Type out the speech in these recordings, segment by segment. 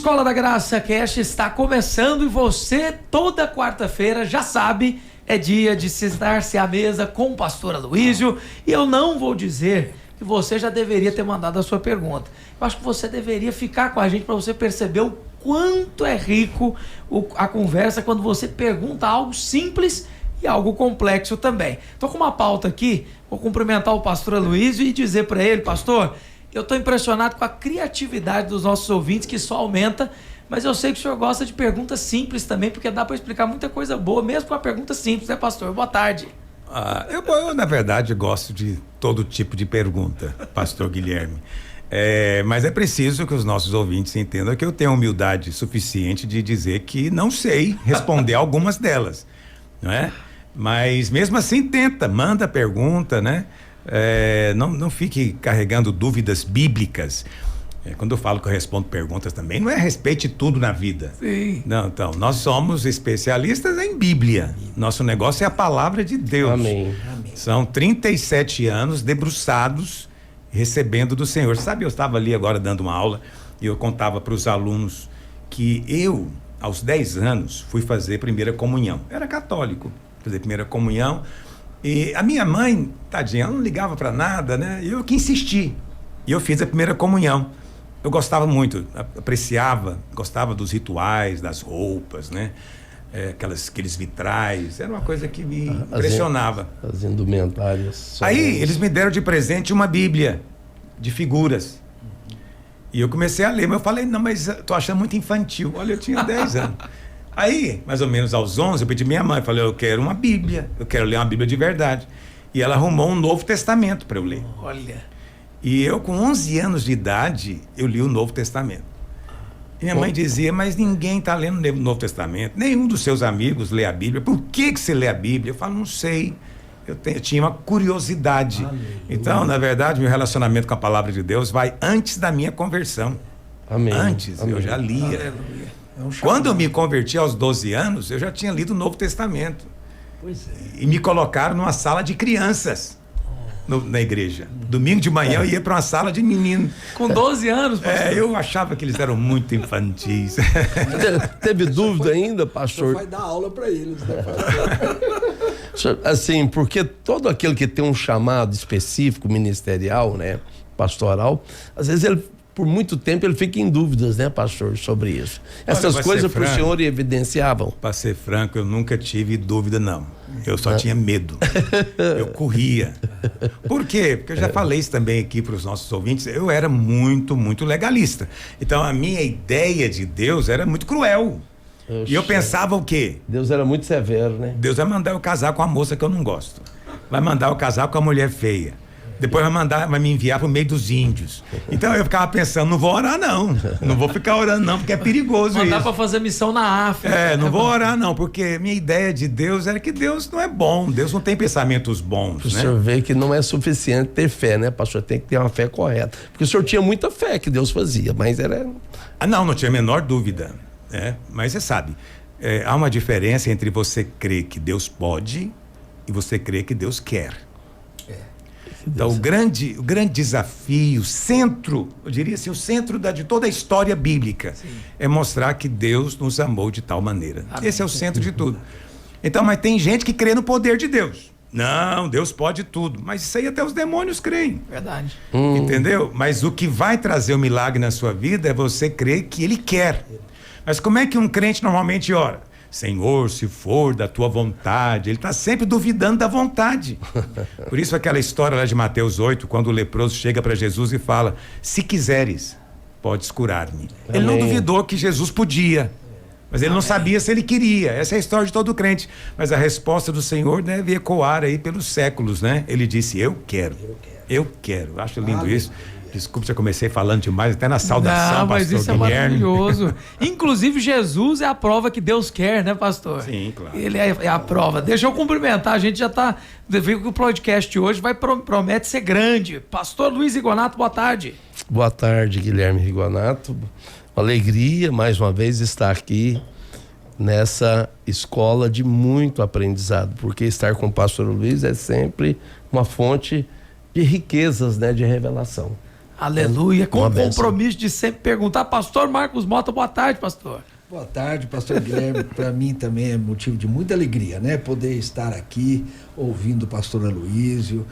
Escola da Graça Cast está começando e você, toda quarta-feira, já sabe, é dia de sentar-se à mesa com o pastor Aloísio. E eu não vou dizer que você já deveria ter mandado a sua pergunta. Eu acho que você deveria ficar com a gente para você perceber o quanto é rico a conversa quando você pergunta algo simples e algo complexo também. Estou com uma pauta aqui, vou cumprimentar o pastor Aloísio e dizer para ele: pastor, eu estou impressionado com a criatividade dos nossos ouvintes, que só aumenta, mas eu sei que o senhor gosta de perguntas simples também, porque dá para explicar muita coisa boa, mesmo com uma pergunta simples, né, pastor? Boa tarde. Eu, na verdade, gosto de todo tipo de pergunta, pastor Guilherme. Mas é preciso que os nossos ouvintes entendam que eu tenho humildade suficiente de dizer que não sei responder algumas delas, não é? Mas mesmo assim manda pergunta, né? Não fique carregando dúvidas bíblicas. Quando eu falo que eu respondo perguntas também, não é respeite tudo na vida. Sim. Não, então, nós somos especialistas em Bíblia. Nosso negócio é a palavra de Deus. Amém. São 37 anos debruçados, recebendo do Senhor. Sabe, eu estava ali agora dando uma aula e eu contava para os alunos que eu, aos 10 anos, fui fazer primeira comunhão. Eu era católico, fazer primeira comunhão. E a minha mãe, tadinha, ela não ligava para nada, né? Eu que insisti. E eu fiz a primeira comunhão. Eu gostava muito, apreciava, gostava dos rituais, das roupas, né? Aqueles vitrais, era uma coisa que me impressionava. As indumentárias. Aí eles me deram de presente uma Bíblia de figuras. E eu comecei a ler, mas eu falei, não, mas tô achando muito infantil. Olha, eu tinha 10 anos. Aí, mais ou menos aos 11, eu pedi minha mãe, falei, eu quero uma Bíblia, eu quero ler uma Bíblia de verdade. E ela arrumou um Novo Testamento para eu ler. Olha. E eu, com 11 anos de idade, eu li o Novo Testamento. E minha mãe dizia, mas ninguém está lendo o Novo Testamento, nenhum dos seus amigos lê a Bíblia. Por que você lê a Bíblia? Eu falo, não sei. Eu tinha uma curiosidade. Aleluia. Então, na verdade, meu relacionamento com a palavra de Deus vai antes da minha conversão. Amém. Antes, Amém. eu já lia. Aleluia. Quando eu me converti aos 12 anos, eu já tinha lido o Novo Testamento. Pois é. E me colocaram numa sala de crianças na igreja. Domingo de manhã eu ia para uma sala de menino. Com 12 anos, pastor? Eu achava que eles eram muito infantis. Teve dúvida ainda, pastor? Vai dar aula para eles, né? Assim, porque todo aquele que tem um chamado específico, ministerial, né, pastoral, às vezes ele, por muito tempo, ele fica em dúvidas, né, pastor, sobre isso. Essas coisas para o senhor evidenciavam? Para ser franco, eu nunca tive dúvida, não. Eu só tinha medo. Eu corria. Por quê? Porque eu já falei isso também aqui para os nossos ouvintes. Eu era muito, muito legalista. Então, a minha ideia de Deus era muito cruel. E eu pensava o quê? Deus era muito severo, né? Deus vai mandar eu casar com a moça que eu não gosto. Vai mandar eu casar com a mulher feia. Depois vai me enviar pro meio dos índios. Então eu ficava pensando, não vou orar não. Não vou ficar orando não, porque é perigoso Mandar isso. para fazer missão na África. Não vou orar não, porque minha ideia de Deus era que Deus não é bom. Deus não tem pensamentos bons, O senhor vê que não é suficiente ter fé, né, pastor? Tem que ter uma fé correta. Porque o senhor tinha muita fé que Deus fazia, mas era... Não tinha a menor dúvida. Mas você sabe, há uma diferença entre você crer que Deus pode e você crer que Deus quer. Então, o grande desafio, eu diria assim, o centro de toda a história bíblica, é mostrar que Deus nos amou de tal maneira. Amém. Esse é o centro de tudo. Então, mas tem gente que crê no poder de Deus. Não, Deus pode tudo. Mas isso aí até os demônios creem. Verdade. Entendeu? Mas o que vai trazer o milagre na sua vida é você crer que Ele quer. Mas como é que um crente normalmente ora? Senhor, se for da tua vontade. Ele está sempre duvidando da vontade. Por isso aquela história lá de Mateus 8, quando o leproso chega para Jesus e fala, se quiseres, podes curar-me. Ele não duvidou que Jesus podia, mas ele não sabia se ele queria. Essa é a história de todo crente. Mas a resposta do Senhor deve ecoar aí pelos séculos, né? Ele disse, eu quero. Acho lindo isso. Desculpe se eu comecei falando demais, até na saudação, não, mas pastor isso Guilherme. É maravilhoso. Inclusive, Jesus é a prova que Deus quer, né, pastor? Sim, claro. Ele é a prova. Deixa eu cumprimentar, a gente já tá... Viu que o podcast hoje promete ser grande. Pastor Luiz Rigonato, boa tarde. Boa tarde, Guilherme Rigonato. Uma alegria, mais uma vez, estar aqui nessa escola de muito aprendizado, porque estar com o pastor Luiz é sempre uma fonte de riquezas, né, de revelação. Aleluia. Com o compromisso de sempre perguntar. Pastor Marcos Mota, boa tarde, pastor. Boa tarde, pastor Guilherme. Para mim também é motivo de muita alegria, né? Poder estar aqui ouvindo o pastor Aloísio,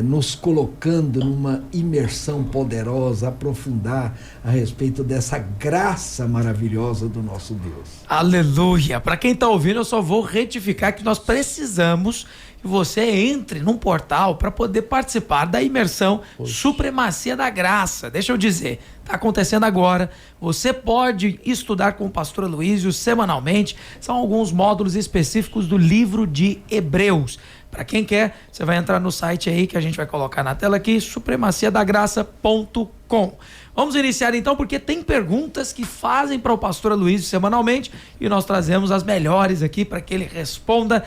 nos colocando numa imersão poderosa, aprofundar a respeito dessa graça maravilhosa do nosso Deus. Aleluia. Para quem está ouvindo, eu só vou retificar que nós precisamos que você entre num portal para poder participar da imersão Supremacia da Graça. Deixa eu dizer, está acontecendo agora. Você pode estudar com o pastor Aloísio semanalmente. São alguns módulos específicos do livro de Hebreus. Para quem quer, você vai entrar no site aí que a gente vai colocar na tela aqui, supremaciadagraça.com. Vamos iniciar então, porque tem perguntas que fazem para o pastor Aloísio semanalmente e nós trazemos as melhores aqui para que ele responda.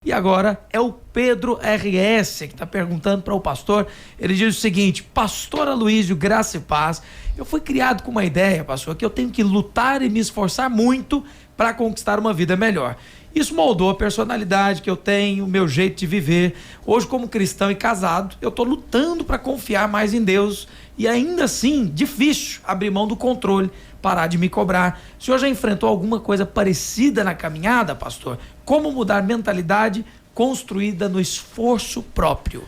E agora é o Pedro RS que está perguntando para o pastor. Ele diz o seguinte: pastor Aloísio, graça e paz. Eu fui criado com uma ideia, pastor, que eu tenho que lutar e me esforçar muito para conquistar uma vida melhor. Isso moldou a personalidade que eu tenho, o meu jeito de viver. Hoje, como cristão e casado, eu estou lutando para confiar mais em Deus e ainda assim, difícil abrir mão do controle, parar de me cobrar. O senhor já enfrentou alguma coisa parecida na caminhada, pastor? Como mudar mentalidade construída no esforço próprio?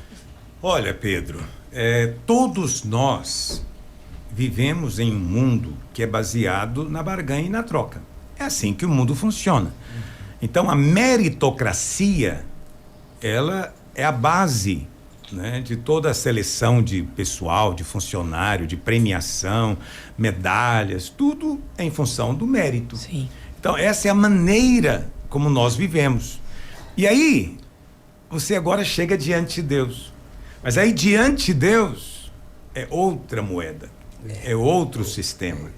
Olha, Pedro, todos nós vivemos em um mundo que é baseado na barganha e na troca. É assim que o mundo funciona. Então, a meritocracia, ela é a base, né, de toda a seleção de pessoal, de funcionário, de premiação, medalhas, tudo é em função do mérito. Sim. Então, essa é a maneira como nós vivemos. E aí, você agora chega diante de Deus. Mas aí, diante de Deus, é outra moeda, é outro sistema.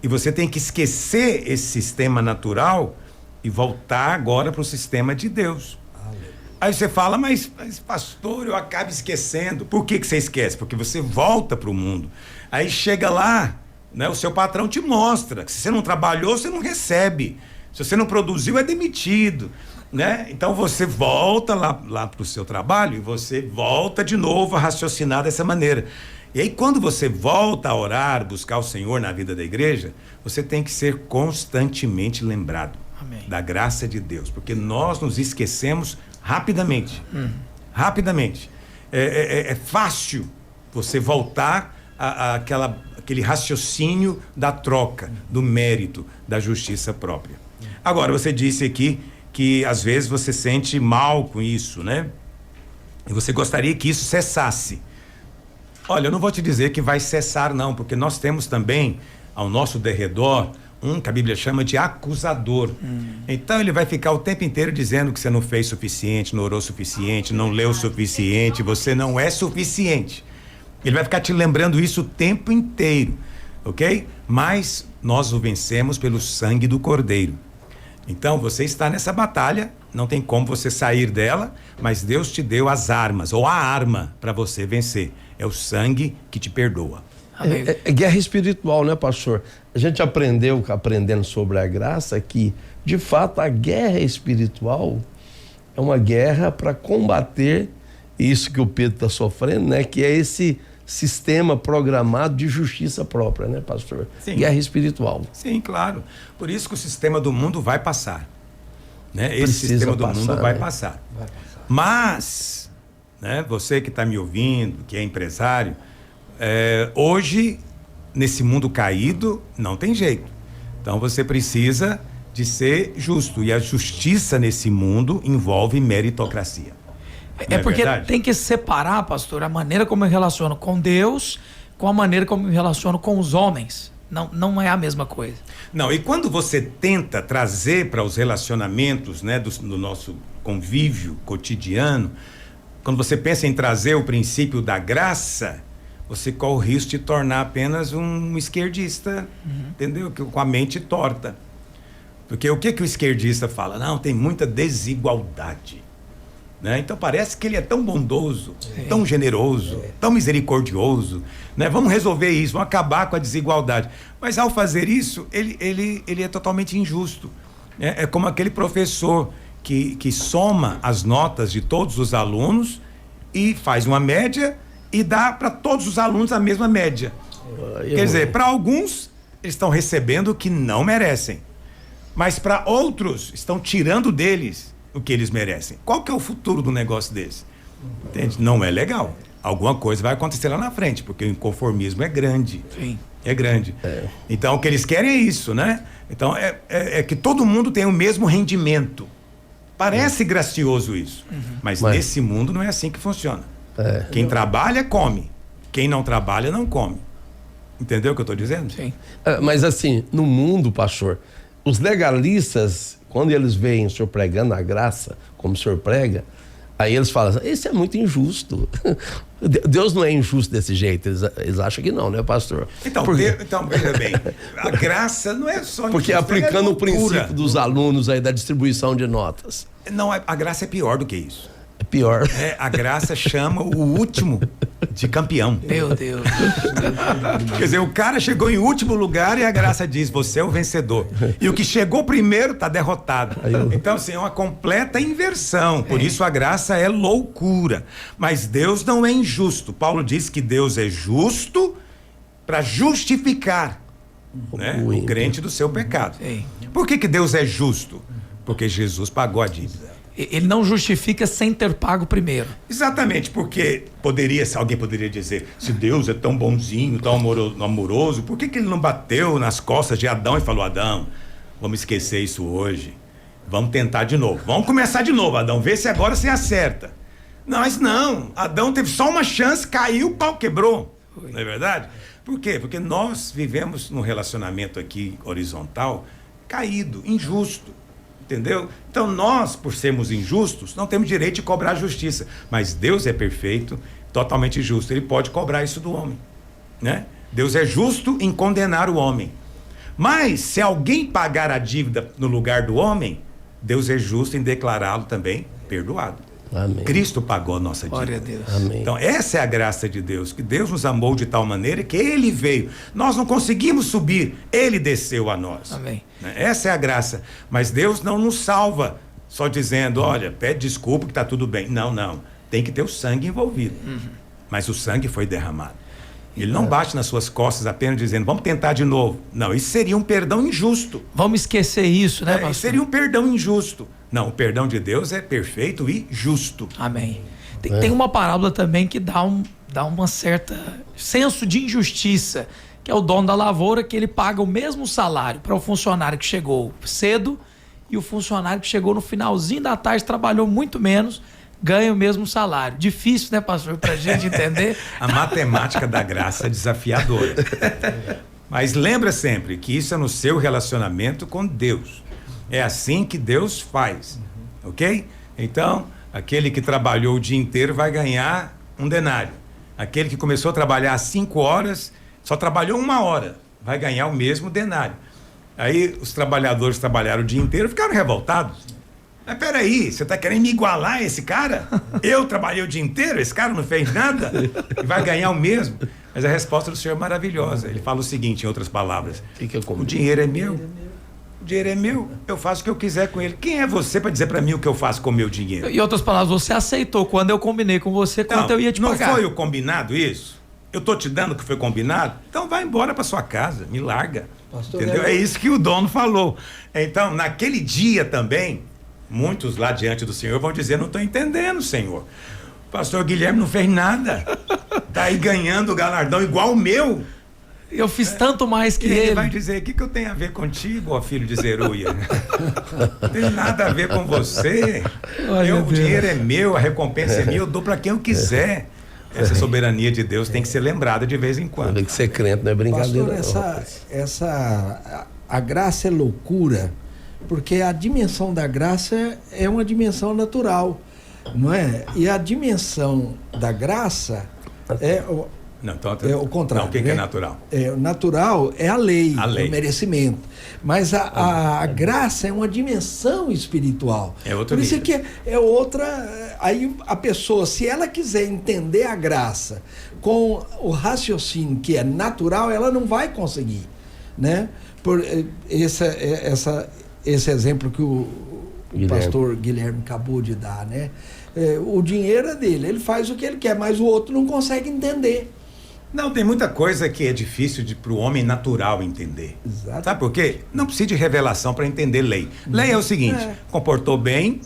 E você tem que esquecer esse sistema natural e voltar agora para o sistema de Deus. Aí você fala, mas pastor, eu acabo esquecendo. Por que você esquece? Porque você volta para o mundo. Aí chega lá, né, o seu patrão te mostra que se você não trabalhou, você não recebe. Se você não produziu, é demitido. Né? Então você volta lá para o seu trabalho e você volta de novo a raciocinar dessa maneira. E aí, quando você volta a orar, buscar o Senhor na vida da igreja, você tem que ser constantemente lembrado. Amém. Da graça de Deus, porque nós nos esquecemos rapidamente. Rapidamente. É fácil você voltar àquele raciocínio da troca, do mérito, da justiça própria. Agora, você disse aqui que às vezes você sente mal com isso, né? E você gostaria que isso cessasse. Olha, eu não vou te dizer que vai cessar, não, porque nós temos também ao nosso derredor que a Bíblia chama de acusador. Então ele vai ficar o tempo inteiro dizendo que você não fez suficiente, não orou suficiente, não leu suficiente, você não é suficiente. Ele vai ficar te lembrando isso o tempo inteiro, ok? Mas nós o vencemos pelo sangue do Cordeiro. Então você está nessa batalha, não tem como você sair dela, mas Deus te deu as armas, ou a arma para você vencer. É o sangue que te perdoa. É guerra espiritual, né, pastor? A gente aprendendo sobre a graça, que de fato a guerra espiritual é uma guerra para combater isso que o Pedro está sofrendo, né? Que é esse sistema programado de justiça própria, né, pastor? Sim. Guerra espiritual. Sim, claro. Por isso que o sistema do mundo vai passar, né? Esse Precisa sistema do passar, mundo vai né? passar. Mas, né, você que está me ouvindo, que é empresário, hoje, nesse mundo caído, não tem jeito. Então você precisa de ser justo. E a justiça nesse mundo envolve meritocracia. Porque verdade? Tem que separar, pastor, a maneira como eu relaciono com Deus com a maneira como eu me relaciono com os homens. Não é a mesma coisa. Não, e quando você tenta trazer para os relacionamentos, né, do nosso convívio cotidiano, quando você pensa em trazer o princípio da graça, você corre o risco de tornar apenas um esquerdista, entendeu? Com a mente torta. Porque o que o esquerdista fala? Não, tem muita desigualdade. Né? Então parece que ele é tão bondoso, tão generoso, tão misericordioso, né? Vamos resolver isso, vamos acabar com a desigualdade. Mas ao fazer isso, ele é totalmente injusto. É como aquele professor que soma as notas de todos os alunos e faz uma média e dá para todos os alunos a mesma média. Quer dizer, para alguns eles estão recebendo o que não merecem, mas para outros estão tirando deles o que eles merecem. Qual que é o futuro do negócio desse? Entende? Não é legal. Alguma coisa vai acontecer lá na frente, porque o inconformismo é grande. Sim. É grande. Então, o que eles querem é isso, né? Então, é que todo mundo tem o mesmo rendimento. Parece gracioso isso, mas nesse mundo não é assim que funciona. Quem trabalha, come. Quem não trabalha, não come. Entendeu o que eu estou dizendo? Sim. Mas assim, no mundo, pastor, os legalistas, quando eles veem o senhor pregando a graça, como o senhor prega, aí eles falam, isso é muito injusto. Deus não é injusto desse jeito. Eles acham que não, né, pastor? Então, então veja bem, a graça não é só porque injusta, aplicando o princípio dos alunos aí da distribuição de notas. Não, a graça é pior do que isso. É pior. A graça chama o último de campeão. Meu Deus. Quer dizer, o cara chegou em último lugar e a graça diz, você é o vencedor. E o que chegou primeiro está derrotado. Então, assim, é uma completa inversão. Por isso a graça é loucura. Mas Deus não é injusto. Paulo diz que Deus é justo para justificar, né, o crente do seu pecado. Sim. Por que Deus é justo? Porque Jesus pagou a dívida. Ele não justifica sem ter pago primeiro. Exatamente, porque alguém poderia dizer, se Deus é tão bonzinho, tão amoroso, por que ele não bateu nas costas de Adão e falou, Adão, vamos esquecer isso hoje, vamos tentar de novo, vamos começar de novo, Adão, vê se agora você acerta. Mas não, Adão teve só uma chance, caiu, o pau quebrou, não é verdade? Por quê? Porque nós vivemos num relacionamento aqui horizontal, caído, injusto. Entendeu? Então nós, por sermos injustos, não temos direito de cobrar justiça. Mas Deus é perfeito, totalmente justo. Ele pode cobrar isso do homem, né? Deus é justo em condenar o homem. Mas se alguém pagar a dívida no lugar do homem, Deus é justo em declará-lo também perdoado. Amém. Cristo pagou a nossa dívida. Glória a Deus. Amém. Então essa é a graça de Deus, que Deus nos amou de tal maneira que Ele veio. Nós não conseguimos subir, Ele desceu a nós. Amém. Essa é a graça. Mas Deus não nos salva só dizendo, olha, pede desculpa que está tudo bem. Não. Tem que ter o sangue envolvido. Mas o sangue foi derramado. Ele não bate nas suas costas apenas dizendo, vamos tentar de novo. Não, isso seria um perdão injusto. Vamos esquecer isso, né, pastor? Isso seria um perdão injusto. Não, o perdão de Deus é perfeito e justo. Amém. Tem uma parábola também que dá uma certa senso de injustiça, que é o dono da lavoura, que ele paga o mesmo salário para o funcionário que chegou cedo e o funcionário que chegou no finalzinho da tarde, trabalhou muito menos, ganha o mesmo salário. Difícil, né, pastor, pra gente entender? A matemática da graça é desafiadora. Mas lembra sempre que isso é no seu relacionamento com Deus. É assim que Deus faz, ok? Então, aquele que trabalhou o dia inteiro vai ganhar um denário. Aquele que começou a trabalhar às 5 horas, só trabalhou 1 hora, vai ganhar o mesmo denário. Aí os trabalhadores trabalharam o dia inteiro, ficaram revoltados. Mas peraí, você está querendo me igualar a esse cara? Eu trabalhei o dia inteiro, esse cara não fez nada e vai ganhar o mesmo? Mas a resposta do Senhor é maravilhosa. Ele fala o seguinte, em outras palavras, o dinheiro é meu. O dinheiro é meu, eu faço o que eu quiser com ele. Quem é você para dizer para mim o que eu faço com o meu dinheiro? Em outras palavras, você aceitou quando eu combinei com você quanto eu ia te pagar. Não foi o combinado isso? Eu tô te dando o que foi combinado? Então vai embora para sua casa, me larga. Pastor, entendeu? É isso que o dono falou. Então, naquele dia também, muitos lá diante do Senhor vão dizer, não estou entendendo, Senhor. O pastor Guilherme não fez nada. Tá aí ganhando o galardão igual o meu. Eu fiz tanto mais que ele vai dizer, o que eu tenho a ver contigo, ó filho de Zeruia? Não tem nada a ver com você. O dinheiro é meu, a recompensa é minha, eu dou para quem eu quiser. Essa soberania de Deus tem que ser lembrada de vez em quando. Tem que ser crente, não é brincadeira. Pastor, a graça é loucura, porque a dimensão da graça é uma dimensão natural, não é? E a dimensão da graça é o contrário. Não, o que é natural? O natural é a lei, o merecimento. Mas a graça é uma dimensão espiritual. É outro Por isso nível. que é outra. Aí a pessoa, se ela quiser entender a graça com o raciocínio que é natural, ela não vai conseguir, né? Por esse exemplo que o pastor Guilherme acabou de dar, né? O dinheiro é dele, ele faz o que ele quer, mas o outro não consegue entender. Não, tem muita coisa que é difícil para o homem natural entender. Exato. Sabe por quê? Não precisa de revelação para entender lei. Lei é o seguinte: comportou bem,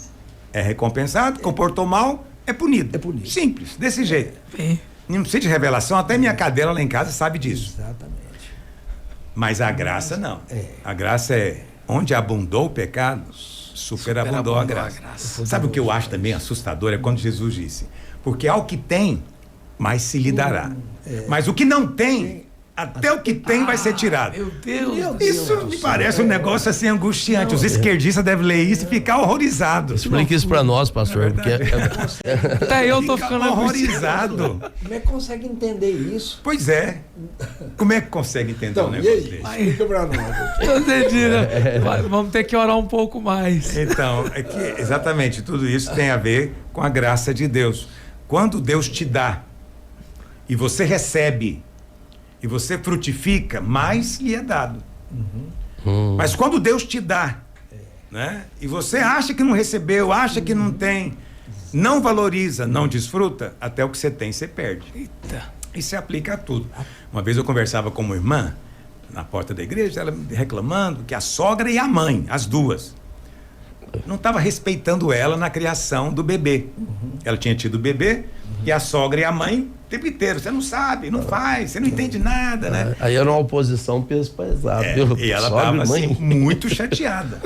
é recompensado, comportou mal, é punido. É punido. Simples, desse jeito. Bem, Não precisa de revelação, até minha cadela lá em casa sabe disso. Exatamente. Mas a graça não. A graça é onde abundou o pecado, superabundou a graça. Sabe o que eu acho também assustador? É quando Jesus disse: porque ao que tem, mais se lhe dará. Mas o que não tem, até o que tem vai ser tirado. Meu Deus. Isso me parece um negócio assim angustiante. Os esquerdistas devem ler isso e ficar horrorizados. Explica isso para nós, pastor. Porque Até eu tô Fica ficando horrorizado. Como é que consegue entender isso? Pois é. Como é que consegue entender Então, um e negócio aí? desse? Explica pra nós. Tô entendendo. Vamos ter que orar um pouco mais. Então, é que exatamente tudo isso tem a ver com a graça de Deus. Quando Deus te dá e você recebe e você frutifica, mais lhe é dado. Mas quando Deus te dá, né, e você acha que não recebeu, acha que não tem, não valoriza, não desfruta, até o que você tem você perde. Eita. E se aplica a tudo. Uma vez eu conversava com uma irmã na porta da igreja, ela reclamando que a sogra e a mãe, as duas, não estava respeitando ela na criação do bebê. Ela tinha tido o bebê e a sogra e a mãe o tempo inteiro. Você não sabe, não faz, você não entende nada, né? aí era uma oposição peso pesado. E ela estava assim, muito chateada.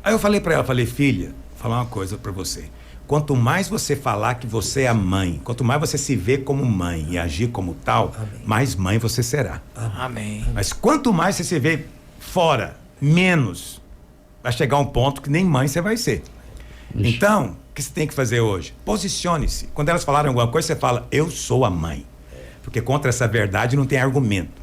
Aí eu falei para ela, filha, vou falar uma coisa para você. Quanto mais você falar que você é a mãe, quanto mais você se vê como mãe e agir como tal, mais mãe você será. Amém. Mas quanto mais você se vê fora, menos vai chegar um ponto que nem mãe você vai ser. Então, o que você tem que fazer hoje? Posicione-se. Quando elas falarem alguma coisa, você fala: eu sou a mãe. Porque contra essa verdade não tem argumento.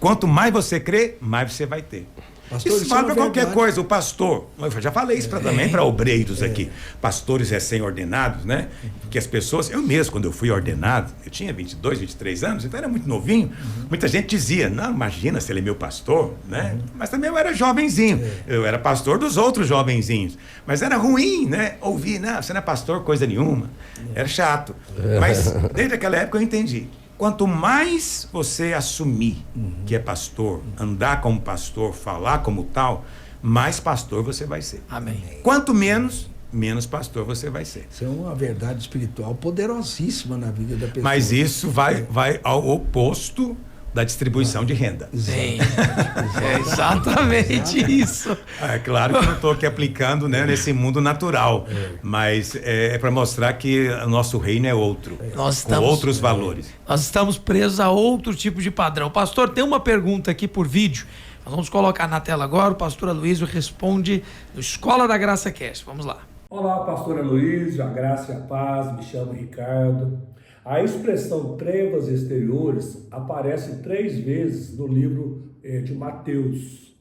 Quanto mais você crê, mais você vai ter. Pastor, isso vale para qualquer verdade. coisa. O pastor, eu já falei isso também para obreiros aqui, pastores recém-ordenados, né? Que as pessoas, eu mesmo, quando eu fui ordenado, eu tinha 22, 23 anos, então era muito novinho. Muita gente dizia: não, imagina se ele é meu pastor, né? Mas também eu era jovenzinho, eu era pastor dos outros jovenzinhos. Mas era ruim, né? Ouvir: não, você não é pastor coisa nenhuma. Era chato. Mas desde aquela época eu entendi. Quanto mais você assumir que é pastor, andar como pastor, falar como tal, mais pastor você vai ser. Amém. Quanto menos, menos pastor você vai ser. Isso é uma verdade espiritual poderosíssima na vida da pessoa. Mas isso vai ao oposto da distribuição de renda. Bem, é exatamente isso. É claro que eu não estou aqui aplicando, né, nesse mundo natural, mas é para mostrar que o nosso reino é outro, Nós com outros valores. Nós estamos presos a outro tipo de padrão. Pastor, tem uma pergunta aqui por vídeo. Nós vamos colocar na tela agora. O pastor Aloysio responde do Escola da Graça Cast. Vamos lá. Olá, pastor Aloysio, a graça e a paz, me chamo Ricardo. A expressão trevas exteriores aparece 3 vezes no livro de Mateus.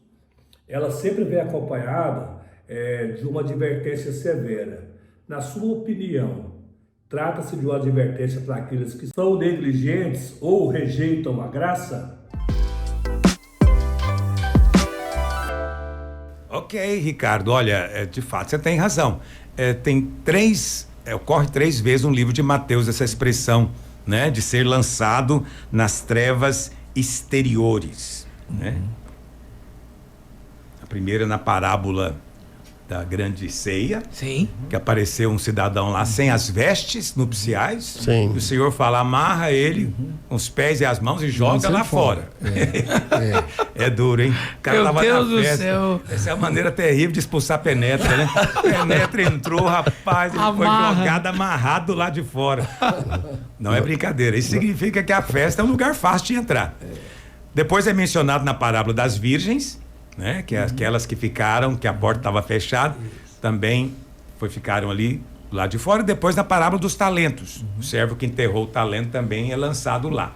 Ela sempre vem acompanhada de uma advertência severa. Na sua opinião, trata-se de uma advertência para aqueles que são negligentes ou rejeitam a graça? Ok, Ricardo, olha, de fato você tem razão. Ocorre 3 vezes no livro de Mateus essa expressão, né, de ser lançado nas trevas exteriores, né? A primeira na parábola da grande ceia, Sim. que apareceu um cidadão lá sem as vestes nupciais. Sim. E o Senhor fala: amarra ele com os pés e as mãos e joga lá fora. É duro, hein? O cara Meu tava Deus na do festa. céu. Essa é a maneira terrível de expulsar penetra, né? Penetra entrou, rapaz, ele foi Amarra. jogado amarrado lá de fora. Não é brincadeira. Isso significa que a festa é um lugar fácil de entrar. Depois é mencionado na parábola das virgens, né? Que é aquelas que ficaram, que a porta estava fechada, também ficaram ali lá de fora. E depois na parábola dos talentos, o servo que enterrou o talento também é lançado lá.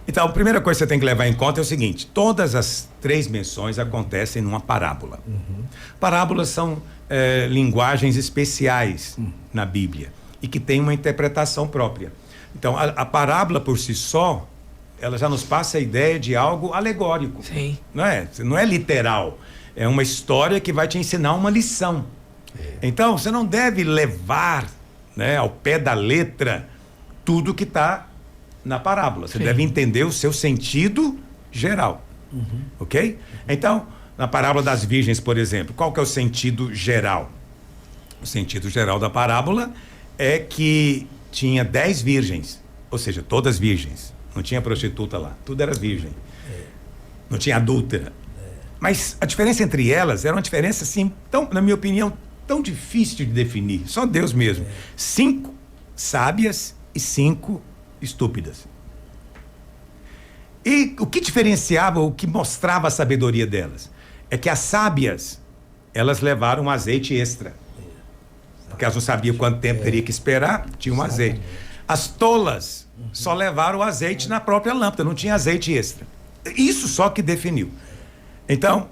Então, a primeira coisa que você tem que levar em conta é o seguinte: todas as 3 menções acontecem numa parábola. Parábolas são linguagens especiais na Bíblia e que têm uma interpretação própria. Então, a parábola por si só, ela já nos passa a ideia de algo alegórico. Sim. Não é literal. É uma história que vai te ensinar uma lição. Então, você não deve levar, né, ao pé da letra tudo que está na parábola. Você deve entender o seu sentido geral. Ok? Então, na parábola das virgens, por exemplo, qual que é o sentido geral? O sentido geral da parábola é que tinha 10 virgens, ou seja, todas virgens. Não tinha prostituta lá, tudo era virgem. Não tinha adúltera. Mas a diferença entre elas era uma diferença, assim, tão, na minha opinião, tão difícil de definir. Só Deus mesmo. 5 sábias e 5 estúpidas. E o que diferenciava, o que mostrava a sabedoria delas? É que as sábias, elas levaram um azeite extra. Porque elas não sabiam quanto tempo teria que esperar, tinha um azeite. As tolas só levaram o azeite na própria lâmpada, não tinha azeite extra. Isso só que definiu. Então,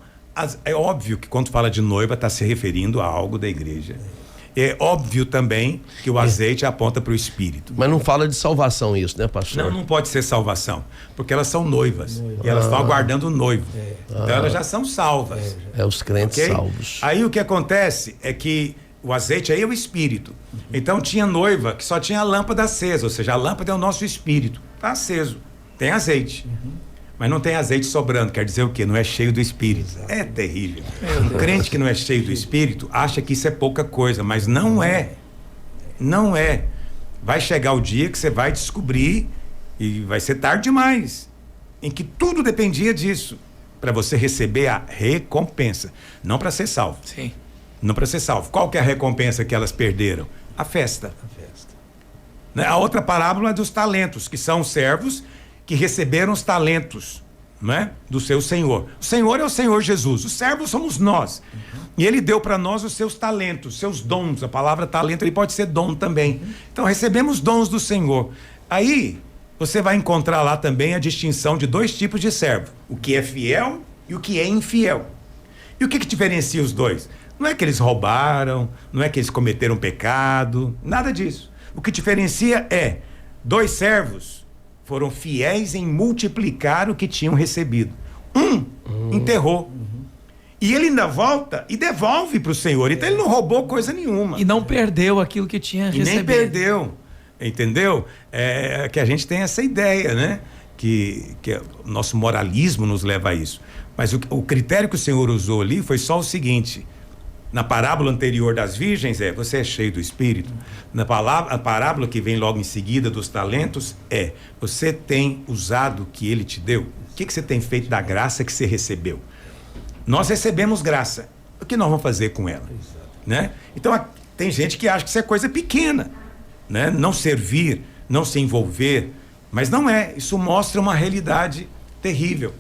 é óbvio que quando fala de noiva está se referindo a algo da igreja. É óbvio também que o azeite aponta para o Espírito. Mas não fala de salvação isso, né, pastor? Não pode ser salvação, porque elas são noivas e elas estão aguardando o noivo. Então elas já são salvas. Os crentes salvos. Aí o que acontece é que o azeite aí é o Espírito. Então tinha noiva que só tinha a lâmpada acesa, ou seja, a lâmpada é o nosso Espírito. Está aceso, tem azeite. Mas não tem azeite sobrando, quer dizer o quê? Não é cheio do Espírito. É terrível. Um crente que não é cheio do Espírito acha que isso é pouca coisa, mas não é. Não é. Vai chegar o dia que você vai descobrir, e vai ser tarde demais, em que tudo dependia disso, para você receber a recompensa, não para ser salvo. Sim. Não para ser salvo. Qual que é a recompensa que elas perderam? A festa. Né? A outra parábola é dos talentos, que são servos que receberam os talentos, né, do seu Senhor. O Senhor é o Senhor Jesus, os servos somos nós. E Ele deu para nós os seus talentos, seus dons. A palavra talento ele pode ser dom também. Então recebemos dons do Senhor. Aí você vai encontrar lá também a distinção de 2 tipos de servo: o que é fiel e o que é infiel. E o que diferencia os dois? Não é que eles roubaram, não é que eles cometeram pecado, nada disso. O que diferencia é 2 servos foram fiéis em multiplicar o que tinham recebido. Enterrou. E ele ainda volta e devolve para o Senhor. Então ele não roubou coisa nenhuma. E não perdeu aquilo que tinha recebido. E nem perdeu. Entendeu? É que a gente tem essa ideia, né? Que o nosso moralismo nos leva a isso. Mas o critério que o Senhor usou ali foi só o seguinte: na parábola anterior das virgens você é cheio do Espírito. A parábola que vem logo em seguida dos talentos você tem usado o que Ele te deu. O que você tem feito da graça que você recebeu? Nós recebemos graça. O que nós vamos fazer com ela? Né? Então tem gente que acha que isso é coisa pequena, né? Não servir, não se envolver, mas não é. Isso mostra uma realidade terrível.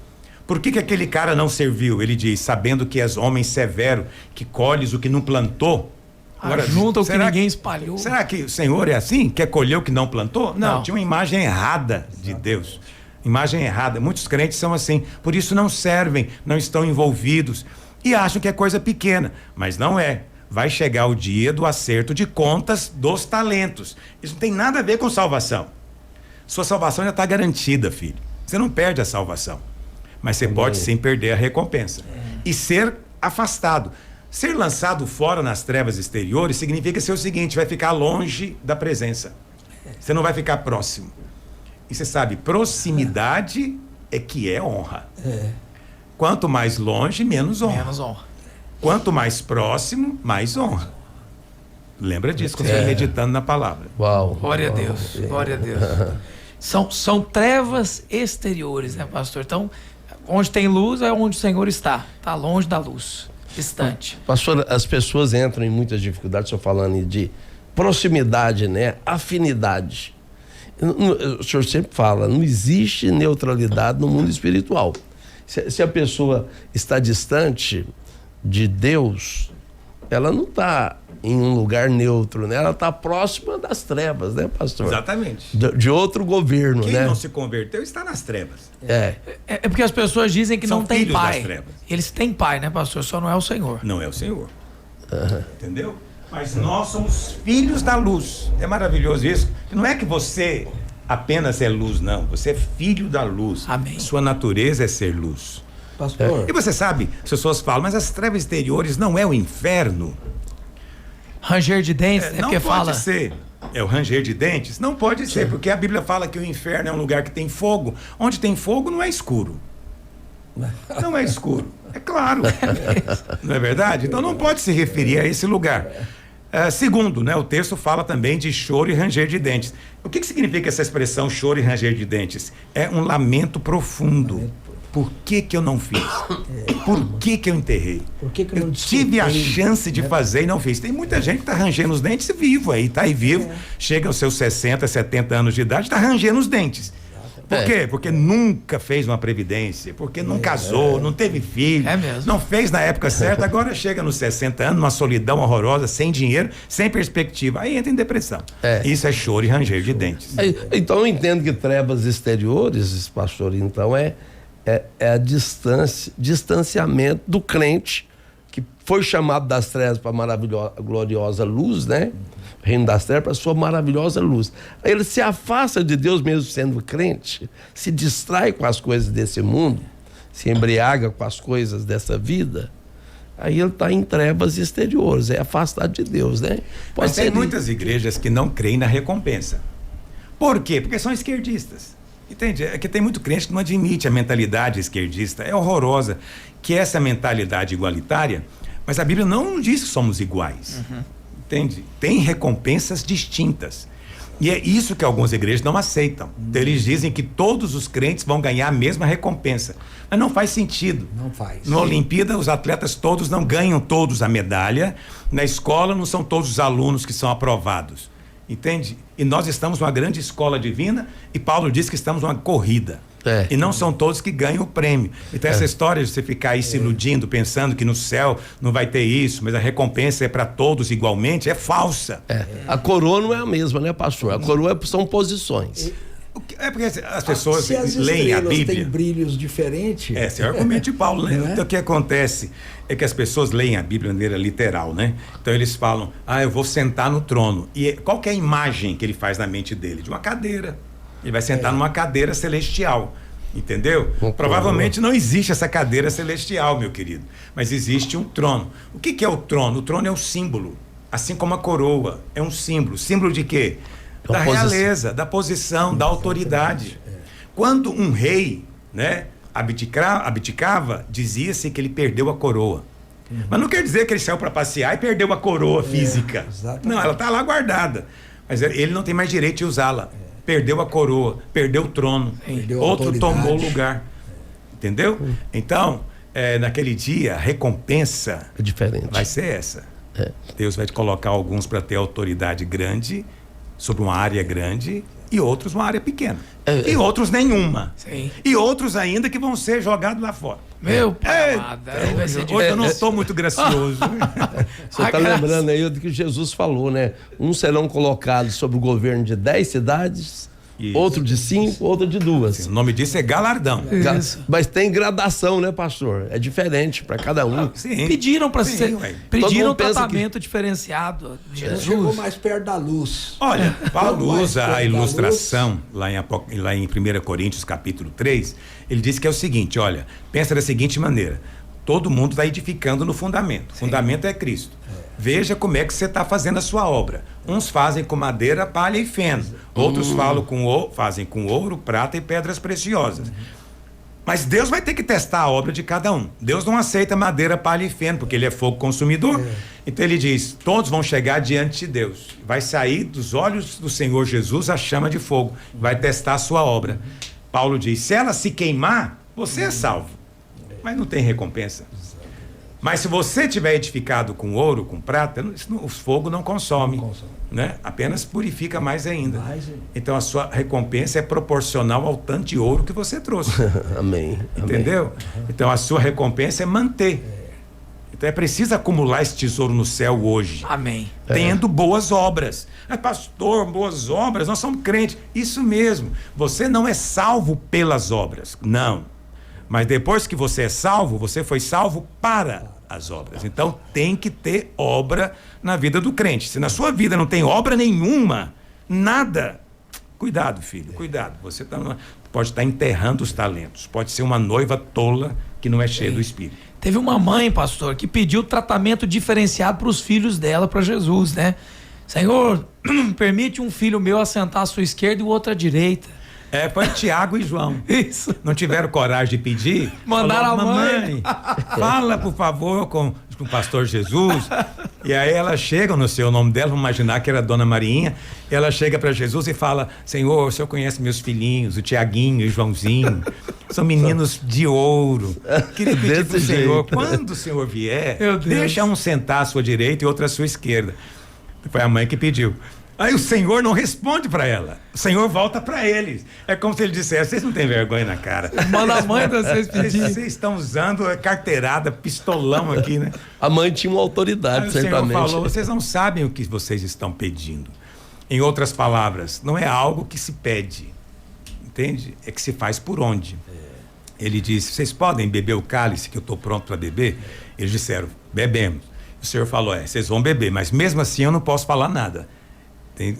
Por que aquele cara não serviu? Ele diz: sabendo que és homem severo, que colhes o que não plantou. Agora, junta o que ninguém espalhou. Será que o Senhor é assim? Quer colher o que não plantou? Não, tinha uma imagem errada de Deus. Imagem errada. Muitos crentes são assim. Por isso não servem, não estão envolvidos. E acham que é coisa pequena. Mas não é. Vai chegar o dia do acerto de contas dos talentos. Isso não tem nada a ver com salvação. Sua salvação já está garantida, filho. Você não perde a salvação. Mas você pode sim perder a recompensa. E ser afastado. Ser lançado fora nas trevas exteriores significa ser o seguinte: vai ficar longe da presença. Você não vai ficar próximo. E você sabe, proximidade é que é honra. Quanto mais longe, menos honra. Menos honra. Quanto mais próximo, mais honra. Lembra disso quando você está meditando na palavra. Uau. Glória a Deus. Glória a Deus. São trevas exteriores, né, pastor? Então, onde tem luz é onde o Senhor está. Está longe da luz, distante. Pastor, as pessoas entram em muitas dificuldades, estou falando de proximidade, né? Afinidade. O senhor sempre fala, não existe neutralidade no mundo espiritual. Se a pessoa está distante de Deus, ela não está em um lugar neutro, né? Ela está próxima das trevas, né, pastor? Exatamente. De outro governo, Quem né? não se converteu está nas trevas. É porque as pessoas dizem que São não tem filhos pai. das trevas. Eles têm pai, né, pastor? Só não é o Senhor. Não é o Senhor. Entendeu? Mas nós somos filhos da luz. É maravilhoso isso. Não é que você apenas é luz, não. Você é filho da luz. Amém. Sua natureza é ser luz. Pastor. E você sabe, as pessoas falam, mas as trevas exteriores não é o inferno. Ranger de dentes, Não porque pode fala. ser. É o ranger de dentes? Não pode ser, porque a Bíblia fala que o inferno é um lugar que tem fogo. Onde tem fogo não é escuro. Não é escuro. É claro. Não é verdade? Então não pode se referir a esse lugar. Segundo, né, o texto fala também de choro e ranger de dentes. O que significa essa expressão choro e ranger de dentes? É um lamento profundo. Por que eu não fiz? Por que eu enterrei? Por que eu não tive a desfrutei, chance de fazer e não fiz. Tem muita gente que está rangendo os dentes vivo aí, tá aí vivo, chega aos seus 60, 70 anos de idade, está rangendo os dentes. Por quê? Porque nunca fez uma previdência, porque não casou, não teve filho, não fez na época certa, agora chega nos 60 anos, numa solidão horrorosa, sem dinheiro, sem perspectiva, aí entra em depressão. Isso é choro e ranger de dentes. Então eu entendo que trevas exteriores, pastor, então é distanciamento do crente que foi chamado das trevas para a maravilhosa, gloriosa luz, né? Reino das trevas para a sua maravilhosa luz. Aí ele se afasta de Deus mesmo sendo crente, se distrai com as coisas desse mundo, se embriaga com as coisas dessa vida, aí ele está em trevas exteriores, é afastado de Deus, né? Mas tem muitas igrejas que não creem na recompensa. Por quê? Porque são esquerdistas. Entende? É que tem muito crente que não admite a mentalidade esquerdista, é horrorosa, que é essa mentalidade igualitária, mas a Bíblia não diz que somos iguais. Entende? Tem recompensas distintas. E é isso que algumas igrejas não aceitam. Então, eles dizem que todos os crentes vão ganhar a mesma recompensa. Mas não faz sentido. Não faz. Na Olimpíada, os atletas todos não ganham todos a medalha. Na escola, não são todos os alunos que são aprovados. Entende? E nós estamos numa grande escola divina e Paulo diz que estamos numa corrida. E não são todos que ganham o prêmio. Então essa história de você ficar aí se iludindo, pensando que no céu não vai ter isso, mas a recompensa é para todos igualmente, é falsa. A coroa não é a mesma, né, pastor? A coroa são posições. É porque as pessoas se as leem a Bíblia. Têm brilhos diferentes. Esse é o argumento de Paulo, né? Então o que acontece é que as pessoas leem a Bíblia de maneira literal, né? Então eles falam, eu vou sentar no trono. E qual que é a imagem que ele faz na mente dele? De uma cadeira. Ele vai sentar numa cadeira celestial. Entendeu? Provavelmente não existe essa cadeira celestial, meu querido. Mas existe um trono. O que é o trono? O trono é um símbolo. Assim como a coroa é um símbolo. Símbolo de quê? Da realeza, da posição, da autoridade. Quando um rei, né, abdicava, dizia-se que ele perdeu a coroa. Mas não quer dizer que ele saiu para passear e perdeu a coroa física. Não, ela está lá guardada. Mas ele não tem mais direito de usá-la. Perdeu a coroa, perdeu o trono. Outro tomou o lugar. Entendeu? Então, naquele dia, a recompensa é diferente. Vai ser essa. Deus vai te colocar alguns para ter autoridade grande sobre uma área grande e outros uma área pequena. E outros nenhuma. Sim. E outros ainda que vão ser jogados lá fora. Meu pai amado, hoje eu não estou muito gracioso. Você está lembrando aí do que Jesus falou, né? Uns serão colocados sobre o governo de 10 cidades, outro de 5, outro de 2. Sim, o nome disso é galardão. Mas tem gradação, né, pastor? É diferente para cada um. Pediram para ser. Pediram tratamento que... diferenciado. Jesus chegou mais perto da luz. Olha, Paulo usa a ilustração lá em 1 Coríntios capítulo 3. Ele diz que é o seguinte: olha, pensa da seguinte maneira. Todo mundo está edificando no fundamento. O fundamento é Cristo. Veja como é que você está fazendo a sua obra. Uns fazem com madeira, palha e feno. Outros fazem com ouro, prata e pedras preciosas. Mas Deus vai ter que testar a obra de cada um. Deus não aceita madeira, palha e feno, porque ele é fogo consumidor. Então ele diz, todos vão chegar diante de Deus. Vai sair dos olhos do Senhor Jesus a chama de fogo. Vai testar a sua obra. Paulo diz, se ela se queimar, você é salvo. Mas não tem recompensa. Mas se você tiver edificado com ouro, com prata, o fogo não consome, né? Apenas purifica mais ainda. Então a sua recompensa é proporcional ao tanto de ouro que você trouxe. Amém. Entendeu? Então a sua recompensa é manter. Então é preciso acumular esse tesouro no céu hoje. Amém. Tendo boas obras. Pastor, boas obras, nós somos crentes. Isso mesmo. Você não é salvo pelas obras. Não. Mas depois que você é salvo, você foi salvo para as obras. Então tem que ter obra na vida do crente. Se na sua vida não tem obra nenhuma, nada, Cuidado, filho, cuidado. Você pode estar enterrando os talentos. Pode ser uma noiva tola que não é cheia do Espírito. Teve uma mãe, pastor, que pediu tratamento diferenciado para os filhos dela, para Jesus, né? Senhor, permite um filho meu assentar à sua esquerda e o outro à direita. Foi Tiago e João. Isso. Não tiveram coragem de pedir? Mandaram a mãe. Fala, por favor, com o pastor Jesus. E aí ela chega, não sei o nome dela, vamos imaginar que era a Dona Marinha. Ela chega para Jesus e fala: Senhor, o senhor conhece meus filhinhos, o Tiaguinho e o Joãozinho. São meninos de ouro. Queria pedir pro Senhor, quando o Senhor vier, deixa um sentar à sua direita e outro à sua esquerda. Foi a mãe que pediu. Aí o Senhor não responde para ela. O Senhor volta para eles. É como se ele dissesse: vocês não têm vergonha na cara. Manda a mãe de vocês pedir. Vocês estão usando carteirada, pistolão aqui, né? A mãe tinha uma autoridade, aí certamente. O Senhor falou: vocês não sabem o que vocês estão pedindo. Em outras palavras, não é algo que se pede, entende? É que se faz por onde. Ele disse: vocês podem beber o cálice que eu estou pronto para beber? Eles disseram: bebemos. O Senhor falou: vocês vão beber, mas mesmo assim eu não posso falar nada.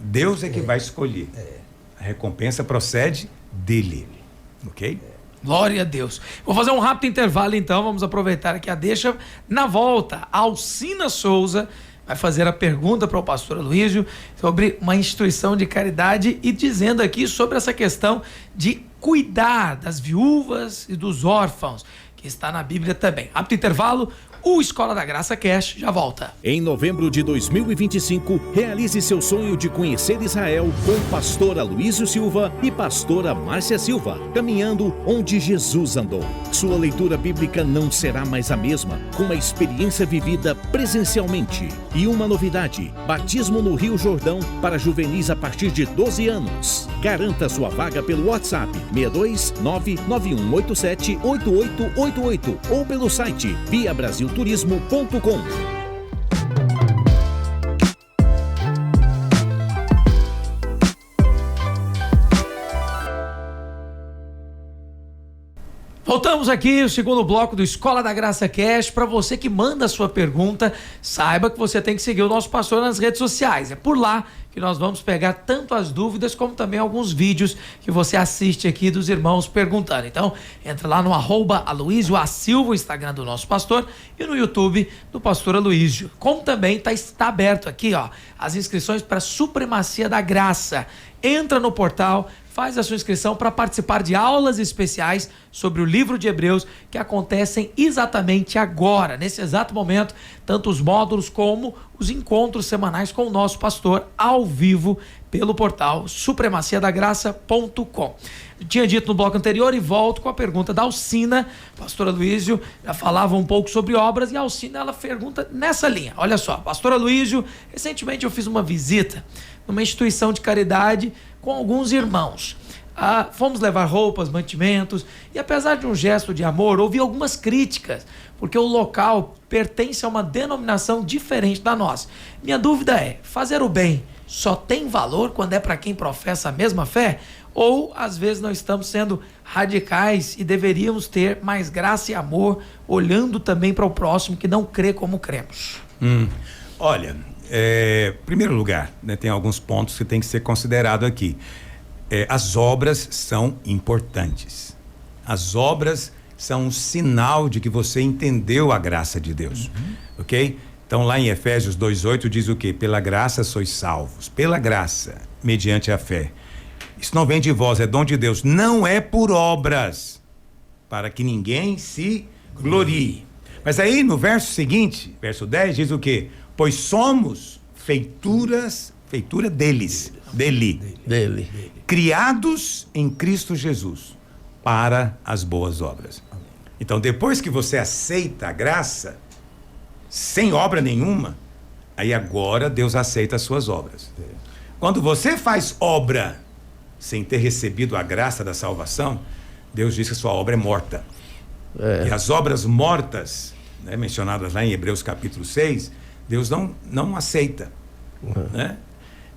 Deus é que vai escolher. A recompensa procede dele. Ok? Glória a Deus. Vou fazer um rápido intervalo então, vamos aproveitar aqui a deixa. Na volta, a Alcina Souza vai fazer a pergunta para o pastor Aloísio sobre uma instituição de caridade e dizendo aqui sobre essa questão de cuidar das viúvas e dos órfãos, que está na Bíblia também. Rápido intervalo. O Escola da Graça Cash já volta. Em novembro de 2025, realize seu sonho de conhecer Israel com pastor Aloísio Silva e pastora Márcia Silva, caminhando onde Jesus andou. Sua leitura bíblica não será mais a mesma, com uma experiência vivida presencialmente. E uma novidade: batismo no Rio Jordão para juvenis a partir de 12 anos. Garanta sua vaga pelo WhatsApp 62991878888 ou pelo site viabrasilturismo.com. Voltamos aqui, o segundo bloco do Escola da Graça Cash. Para você que manda a sua pergunta, saiba que você tem que seguir o nosso pastor nas redes sociais. É por lá que nós vamos pegar tanto as dúvidas como também alguns vídeos que você assiste aqui dos irmãos perguntando. Então, entra lá no @Aloísio A. Silva, o Instagram do nosso pastor, e no YouTube do pastor Aloísio. Como também está aberto aqui, ó, as inscrições para a Supremacia da Graça. Entra no portal, faz a sua inscrição para participar de aulas especiais sobre o livro de Hebreus que acontecem exatamente agora, nesse exato momento, tanto os módulos como os encontros semanais com o nosso pastor ao vivo pelo portal supremaciadagraça.com. Tinha dito no bloco anterior e volto com a pergunta da Alcina. Pastor Aloísio já falava um pouco sobre obras e a Alcina, ela pergunta nessa linha. Olha só, pastor Aloísio, recentemente eu fiz uma visita numa instituição de caridade com alguns irmãos. Fomos levar roupas, mantimentos, e apesar de um gesto de amor, houve algumas críticas, porque o local pertence a uma denominação diferente da nossa. Minha dúvida é: fazer o bem só tem valor quando é para quem professa a mesma fé? Ou às vezes nós estamos sendo radicais e deveríamos ter mais graça e amor, olhando também para o próximo que não crê como cremos? Olha, em primeiro lugar, né, tem alguns pontos que tem que ser considerado aqui. As obras são importantes. As obras são um sinal de que você entendeu a graça de Deus. Ok? Então lá em Efésios 2:8 diz o quê? Pela graça sois salvos. Pela graça, mediante a fé. Isso não vem de vós, é dom de Deus. Não é por obras, para que ninguém se glorie. Mas aí no verso seguinte, verso 10, diz o quê? Pois somos feitura deles, dele, criados em Cristo Jesus para as boas obras. Então, depois que você aceita a graça, sem obra nenhuma, aí agora Deus aceita as suas obras. Quando você faz obra sem ter recebido a graça da salvação, Deus diz que a sua obra é morta. E as obras mortas, né, mencionadas lá em Hebreus capítulo 6, Deus não aceita. Né?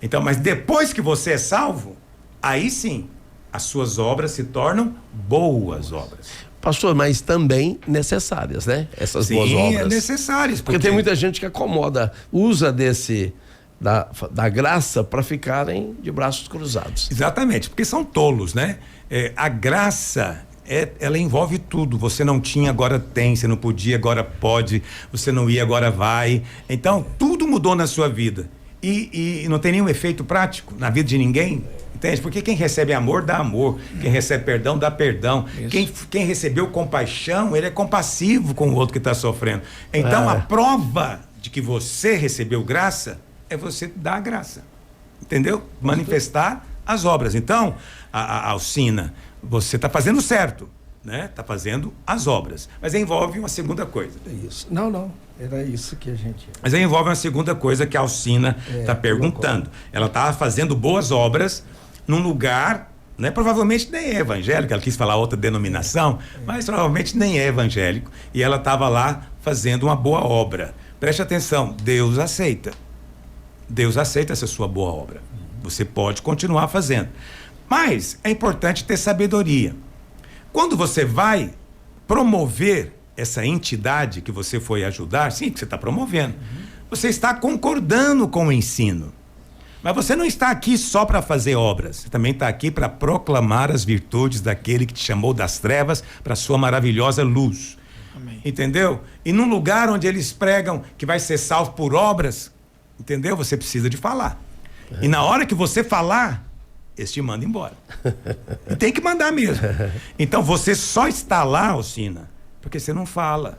Então, mas depois que você é salvo, aí sim, as suas obras se tornam boas obras. Pastor, mas também necessárias, né? Essas boas obras. Sim, necessárias. Porque tem muita gente que acomoda, usa desse da graça para ficarem de braços cruzados. Exatamente, porque são tolos, né? A graça, ela envolve tudo. Você não tinha, agora tem. Você não podia, agora pode. Você não ia, agora vai. Então, tudo mudou na sua vida. E não tem nenhum efeito prático na vida de ninguém. Entende? Porque quem recebe amor, dá amor. Quem recebe perdão, dá perdão. Quem recebeu compaixão, ele é compassivo com o outro que está sofrendo. Então, a prova de que você recebeu graça é você dar a graça. Entendeu? Manifestar as obras. Então, a Alcina, você está fazendo certo, né? Está fazendo as obras. Mas envolve uma segunda coisa. Isso. Não. Era isso que a gente... Mas aí envolve uma segunda coisa que a Alcina está perguntando. Ela estava fazendo boas obras num lugar, né? Provavelmente nem é evangélico, ela quis falar outra denominação, mas provavelmente nem é evangélico. E ela estava lá fazendo uma boa obra. Preste atenção, Deus aceita. Deus aceita essa sua boa obra. Você pode continuar fazendo. Mas é importante ter sabedoria. Quando você vai promover essa entidade que você foi ajudar, sim, que você está promovendo, você está concordando com o ensino. Mas você não está aqui só para fazer obras. Você também está aqui para proclamar as virtudes daquele que te chamou das trevas para a sua maravilhosa luz. Amém. Entendeu? E num lugar onde eles pregam que vai ser salvo por obras, entendeu? Você precisa de falar. E na hora que você falar, eles te mandam embora. E tem que mandar mesmo. Então você só está lá, Alcina, porque você não fala.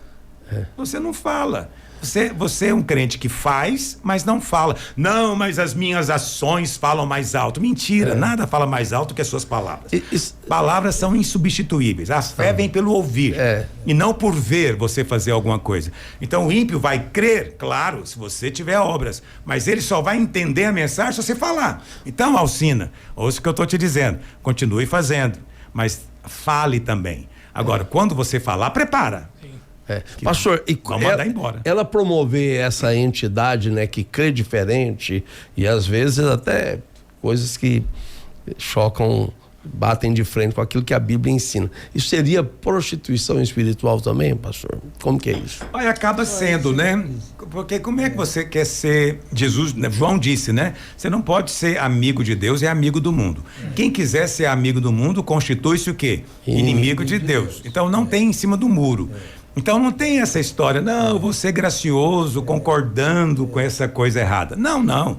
Você não fala. Você é um crente que faz, mas não fala. Não, mas as minhas ações falam mais alto. Mentira, nada fala mais alto que as suas palavras. Palavras são insubstituíveis. A fé vem pelo ouvir e não por ver você fazer alguma coisa. Então o ímpio vai crer, claro, se você tiver obras, mas ele só vai entender a mensagem se você falar. Então, Alcina, ouça o que eu estou te dizendo, continue fazendo, mas fale também. Agora, quando você falar, prepara. Pastor, e mandar embora. Ela promover essa entidade, né, que crê diferente e às vezes até coisas que chocam, batem de frente com aquilo que a Bíblia ensina. Isso seria prostituição espiritual também, pastor? Como que é isso? Acaba sendo, né? Porque como é que você quer ser... Jesus, João disse, né? Você não pode ser amigo de Deus e amigo do mundo. Quem quiser ser amigo do mundo, constitui-se o quê? Inimigo de Deus. Então não tem em cima do muro. Então não tem essa história, não, eu vou ser gracioso, concordando com essa coisa errada. Não.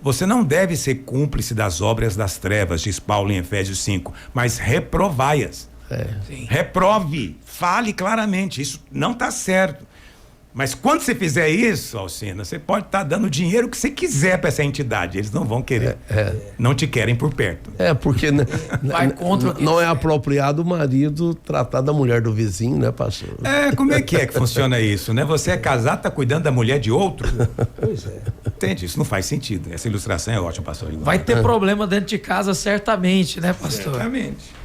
Você não deve ser cúmplice das obras das trevas, diz Paulo em Efésios 5, mas reprovai-as. Reprove, fale claramente, isso não está certo. Mas quando você fizer isso, Alcina, você pode estar dando dinheiro que você quiser para essa entidade, eles não vão querer, não te querem por perto. Porque vai contra não é apropriado o marido tratar da mulher do vizinho, né, pastor? Como é que funciona isso, né? Você é casado, tá cuidando da mulher de outro? Pois é. Entende? Isso não faz sentido. Essa ilustração é ótima, pastor. Vai ter problema dentro de casa certamente, né, pastor? Certamente.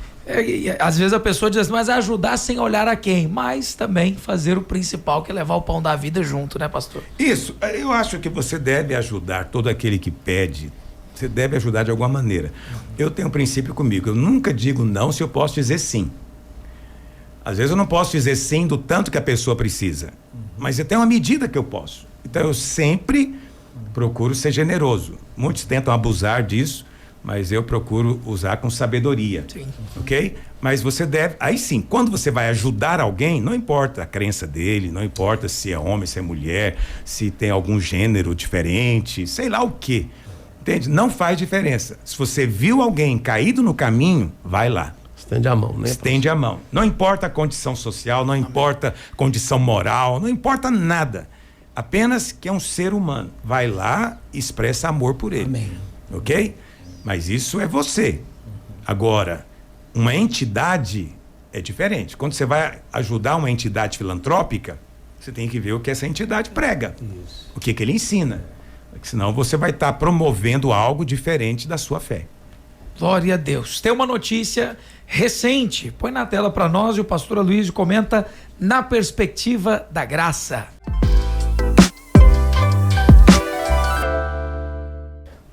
Às vezes a pessoa diz assim, mas ajudar sem olhar a quem? Mas também fazer o principal, que é levar o pão da vida junto, né, pastor? Isso, eu acho que você deve ajudar todo aquele que pede, você deve ajudar de alguma maneira. Eu tenho um princípio comigo, eu nunca digo não se eu posso dizer sim. Às vezes eu não posso dizer sim do tanto que a pessoa precisa, mas eu tenho uma medida que eu posso. Então eu sempre procuro ser generoso. Muitos tentam abusar disso, mas eu procuro usar com sabedoria. Sim. Ok? Mas você deve, aí sim, quando você vai ajudar alguém, não importa a crença dele, não importa se é homem, se é mulher, se tem algum gênero diferente, sei lá o quê. Entende? Não faz diferença. Se você viu alguém caído no caminho, vai lá. Estende a mão, né? Estende a mão. Não importa a condição social, não importa a condição moral, não importa nada. Apenas que é um ser humano. Vai lá e expressa amor por ele. Amém. Ok? Mas isso é você. Agora, uma entidade é diferente. Quando você vai ajudar uma entidade filantrópica, você tem que ver o que essa entidade prega. Isso. O que ele ensina. Porque senão você vai estar promovendo algo diferente da sua fé. Glória a Deus. Tem uma notícia recente. Põe na tela para nós e o pastor Aloysio comenta na perspectiva da graça.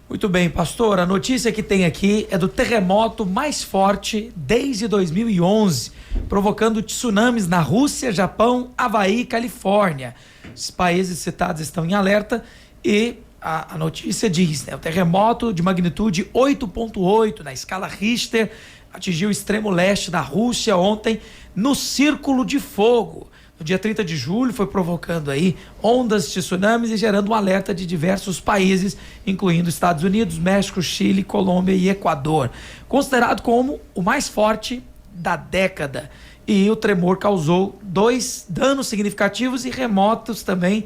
Muito bem, pastor, a notícia que tem aqui é do terremoto mais forte desde 2011, provocando tsunamis na Rússia, Japão, Havaí e Califórnia. Os países citados estão em alerta e a notícia diz, né? O terremoto de magnitude 8.8 na escala Richter atingiu o extremo leste da Rússia ontem no Círculo de Fogo. No dia 30 de julho foi provocando aí ondas de tsunamis e gerando um alerta de diversos países, incluindo Estados Unidos, México, Chile, Colômbia e Equador. Considerado como o mais forte da década. E o tremor causou 2 danos significativos e remotos também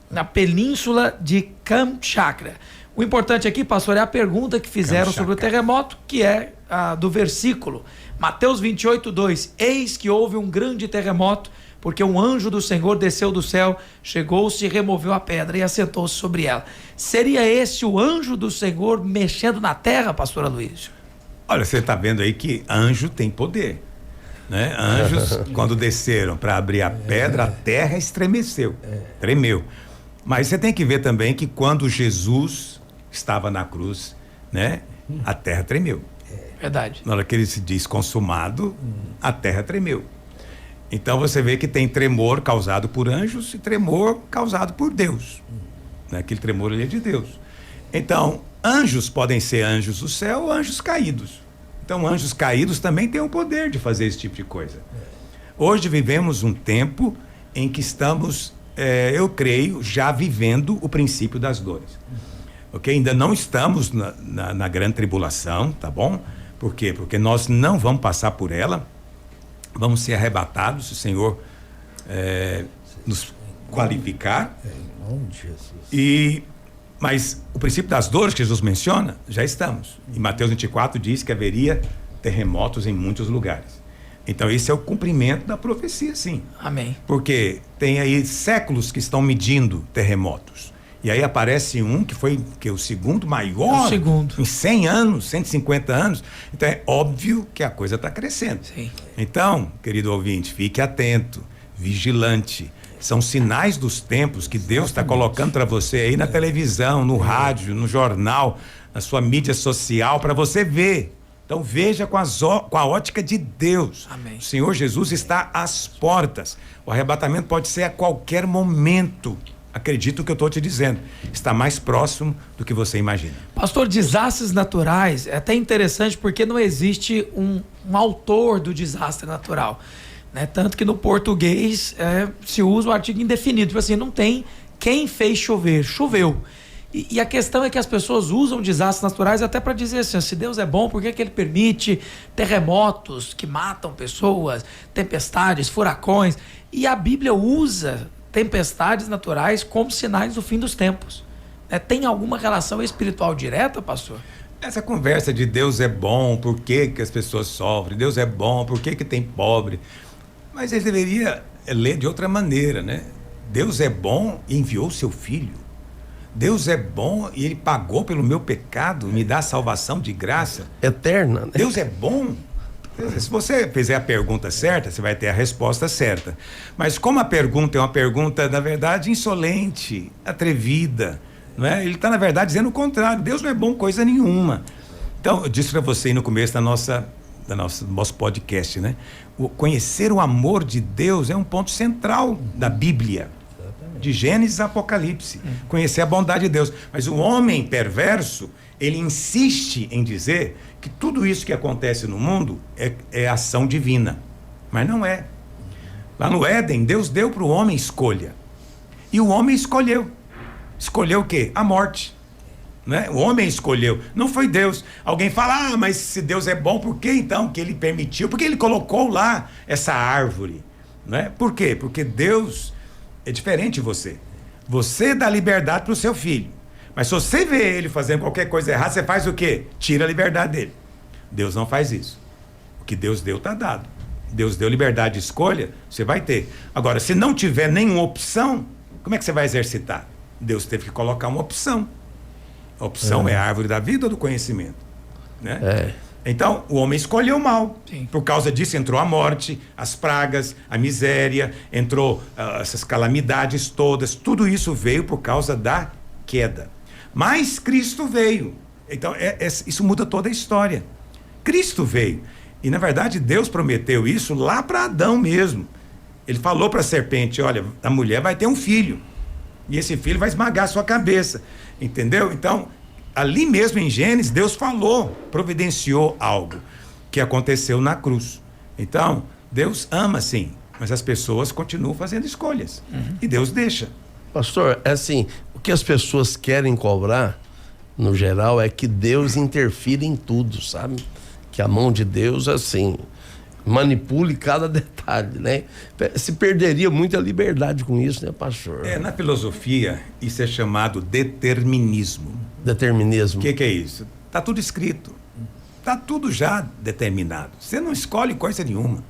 na península de Kamchatka. O importante aqui, pastor, é a pergunta que fizeram sobre o terremoto, que é do versículo. Mateus 28:2. Eis que houve um grande terremoto, porque um anjo do Senhor desceu do céu, chegou-se e removeu a pedra e assentou-se sobre ela. Seria esse o anjo do Senhor mexendo na terra, pastor Aloysio? Olha, você está vendo aí que anjo tem poder, né? Anjos, quando desceram para abrir a pedra, a terra estremeceu, tremeu. Mas você tem que ver também que quando Jesus estava na cruz, né? A terra tremeu. Verdade. Na hora que ele se diz consumado, a terra tremeu. Então você vê que tem tremor causado por anjos e tremor causado por Deus, né? Aquele tremor ali é de Deus. Então, anjos podem ser anjos do céu ou anjos caídos. Então, anjos caídos também têm o poder de fazer esse tipo de coisa. Hoje vivemos um tempo em que estamos, eu creio, já vivendo o princípio das dores. Ok? Ainda não estamos na grande tribulação, tá bom? Por quê? Porque nós não vamos passar por ela, vamos ser arrebatados, se o Senhor nos qualificar. Em nome de Jesus. Mas o princípio das dores que Jesus menciona, já estamos. Em Mateus 24 diz que haveria terremotos em muitos lugares. Então esse é o cumprimento da profecia, sim. Amém. Porque tem aí séculos que estão medindo terremotos. E aí aparece um que foi o segundo maior, em 100 anos, 150 anos. Então é óbvio que a coisa está crescendo. Sim. Então, querido ouvinte, fique atento, vigilante. São sinais dos tempos que Deus está colocando para você aí na televisão, no rádio, no jornal, na sua mídia social, para você ver. Então veja com a ótica de Deus. Amém. O Senhor Jesus está às portas. O arrebatamento pode ser a qualquer momento. Acredito que eu estou te dizendo. Está mais próximo do que você imagina. Pastor, desastres naturais é até interessante porque não existe um autor do desastre natural. Né? Tanto que no português se usa o artigo indefinido. Tipo assim, não tem quem fez chover. Choveu. E a questão é que as pessoas usam desastres naturais até para dizer assim, se Deus é bom, por que ele permite terremotos que matam pessoas, tempestades, furacões? E a Bíblia usa tempestades naturais como sinais do fim dos tempos. Tem alguma relação espiritual direta, pastor? Essa conversa de Deus é bom, por que as pessoas sofrem? Deus é bom, por que tem pobre? Mas ele deveria ler de outra maneira, né? Deus é bom e enviou o seu filho. Deus é bom e ele pagou pelo meu pecado, me dá salvação de graça. Eterna, né? Deus é bom. Se você fizer a pergunta certa, você vai ter a resposta certa. Mas como a pergunta é uma pergunta, na verdade, insolente, atrevida, não é? Ele está, na verdade, dizendo o contrário. Deus não é bom coisa nenhuma. Então, eu disse para você aí no começo do nosso podcast, né? Conhecer o amor de Deus é um ponto central da Bíblia. De Gênesis a Apocalipse. Conhecer a bondade de Deus. Mas o homem perverso, ele insiste em dizer que tudo isso que acontece no mundo é ação divina. Mas não é. Lá no Éden, Deus deu para o homem escolha. E o homem escolheu. Escolheu o quê? A morte. Né? O homem escolheu. Não foi Deus. Alguém fala, mas se Deus é bom, por que então que ele permitiu? Porque ele colocou lá essa árvore. Né? Por quê? Porque Deus é diferente de você. Você dá liberdade para o seu filho. Mas se você vê ele fazendo qualquer coisa errada, você faz o quê? Tira a liberdade dele. Deus não faz isso. O que Deus deu está dado. Deus deu liberdade de escolha, você vai ter. Agora, se não tiver nenhuma opção, como é que você vai exercitar? Deus teve que colocar uma opção. A opção é a árvore da vida ou do conhecimento? Né? Então, o homem escolheu mal. Sim. Por causa disso entrou a morte, as pragas, a miséria, entrou essas calamidades todas. Tudo isso veio por causa da queda. Mas Cristo veio. Então, isso muda toda a história. Cristo veio. E, na verdade, Deus prometeu isso lá para Adão mesmo. Ele falou para a serpente, olha, a mulher vai ter um filho. E esse filho vai esmagar a sua cabeça. Entendeu? Então, ali mesmo em Gênesis, Deus falou, providenciou algo que aconteceu na cruz. Então, Deus ama sim, mas as pessoas continuam fazendo escolhas. E Deus deixa. Pastor, é assim, o que as pessoas querem cobrar, no geral, é que Deus interfira em tudo, sabe? Que a mão de Deus, assim, manipule cada detalhe, né? Se perderia muita liberdade com isso, né, pastor? Na filosofia, isso é chamado determinismo. Determinismo. O que é isso? Está tudo escrito. Está tudo já determinado. Você não escolhe coisa nenhuma.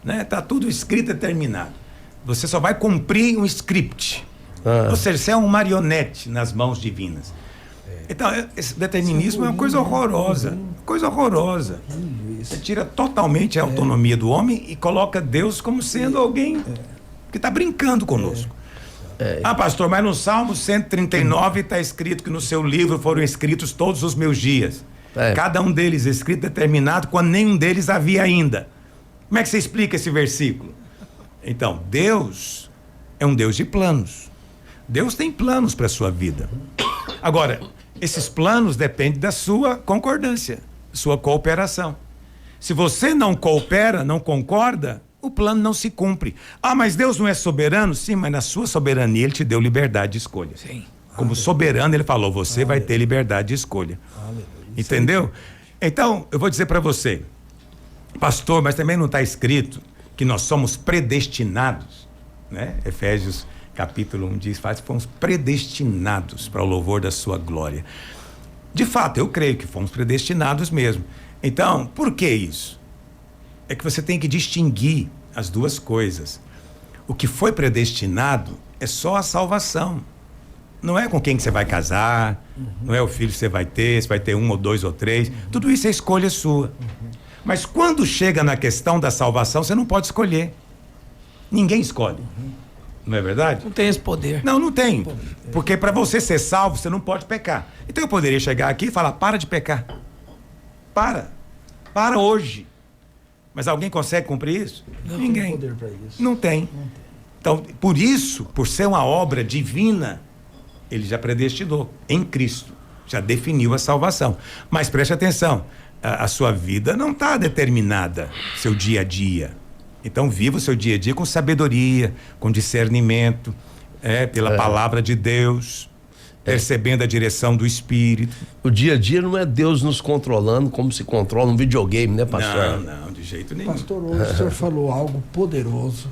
Está tudo escrito e determinado. Você só vai cumprir um script. Ou seja, você é um marionete nas mãos divinas. Então, esse determinismo é uma coisa horrorosa. Coisa horrorosa. Você tira totalmente a autonomia do homem e coloca Deus como sendo alguém que está brincando conosco. Pastor, mas no Salmo 139 está escrito que no seu livro foram escritos todos os meus dias. Cada um deles escrito determinado quando nenhum deles havia ainda. Como é que você explica esse versículo? Então, Deus é um Deus de planos. Deus tem planos para a sua vida. Agora, esses planos dependem da sua concordância, sua cooperação. Se você não coopera, não concorda, o plano não se cumpre. Mas Deus não é soberano? Sim, mas na sua soberania Ele te deu liberdade de escolha. Sim. Como soberano, Ele falou, você vai ter liberdade de escolha. Entendeu? Então, eu vou dizer para você, pastor, mas também não está escrito que nós somos predestinados, né? Efésios capítulo 1 diz, fomos predestinados para o louvor da sua glória. De fato, eu creio que fomos predestinados mesmo. Então, por que isso? É que você tem que distinguir as duas coisas. O que foi predestinado é só a salvação. Não é com quem que você vai casar, não é o filho que você vai ter, se vai ter 1 ou 2 ou 3. Tudo isso é escolha sua. Mas quando chega na questão da salvação, você não pode escolher. Ninguém escolhe. Não é verdade? Não tem esse poder. Não tem. Porque para você ser salvo, você não pode pecar. Então eu poderia chegar aqui e falar, para de pecar. Para hoje. Mas alguém consegue cumprir isso? Ninguém. Tem poder para isso. Não tem. Então, por isso, por ser uma obra divina, Ele já predestinou em Cristo. Já definiu a salvação. Mas preste atenção, a sua vida não está determinada, seu dia a dia. Então viva o seu dia a dia com sabedoria, com discernimento, pela palavra de Deus, percebendo a direção do Espírito. O dia a dia não é Deus nos controlando como se controla um videogame, né, pastor? Não, de jeito nenhum. Pastor, hoje o senhor falou algo poderoso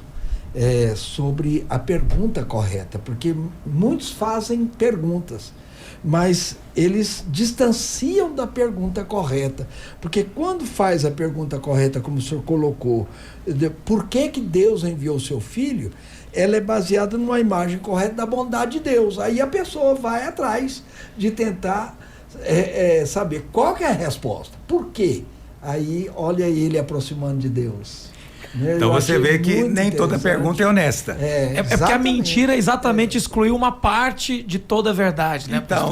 sobre a pergunta correta, porque muitos fazem perguntas, mas eles distanciam da pergunta correta, porque quando faz a pergunta correta, como o senhor colocou, por que Deus enviou o seu filho, ela é baseada numa imagem correta da bondade de Deus. Aí a pessoa vai atrás de tentar saber qual que é a resposta, por quê? Aí olha ele aproximando de Deus. Então você vê que nem toda pergunta é honesta. É porque a mentira exatamente excluiu uma parte de toda a verdade, né? Então,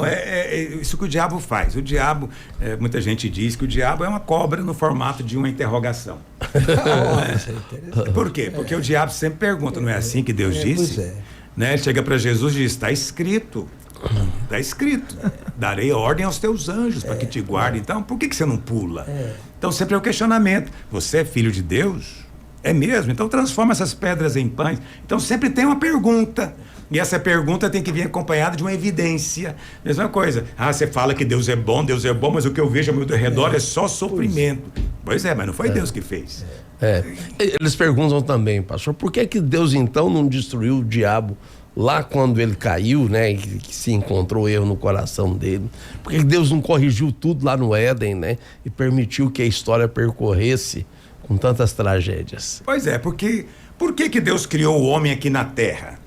isso que o diabo faz. O diabo, muita gente diz que o diabo é uma cobra no formato de uma interrogação. Por quê? Porque o diabo sempre pergunta, não é assim que Deus disse? Pois é. Né? Ele chega para Jesus e diz, está escrito. Está escrito. Darei ordem aos teus anjos para que te guardem. Então, por que você não pula? Então, sempre é o questionamento. Você é filho de Deus? É mesmo? Então transforma essas pedras em pães. Então sempre tem uma pergunta. E essa pergunta tem que vir acompanhada de uma evidência. Mesma coisa. Você fala que Deus é bom, mas o que eu vejo ao meu redor é só sofrimento. Pois é, mas não foi Deus que fez. Eles perguntam também, pastor, por que Deus então não destruiu o diabo lá quando ele caiu, né? E que se encontrou erro no coração dele? Por que Deus não corrigiu tudo lá no Éden, né? E permitiu que a história percorresse com tantas tragédias? Pois é, porque por que Deus criou o homem aqui na Terra?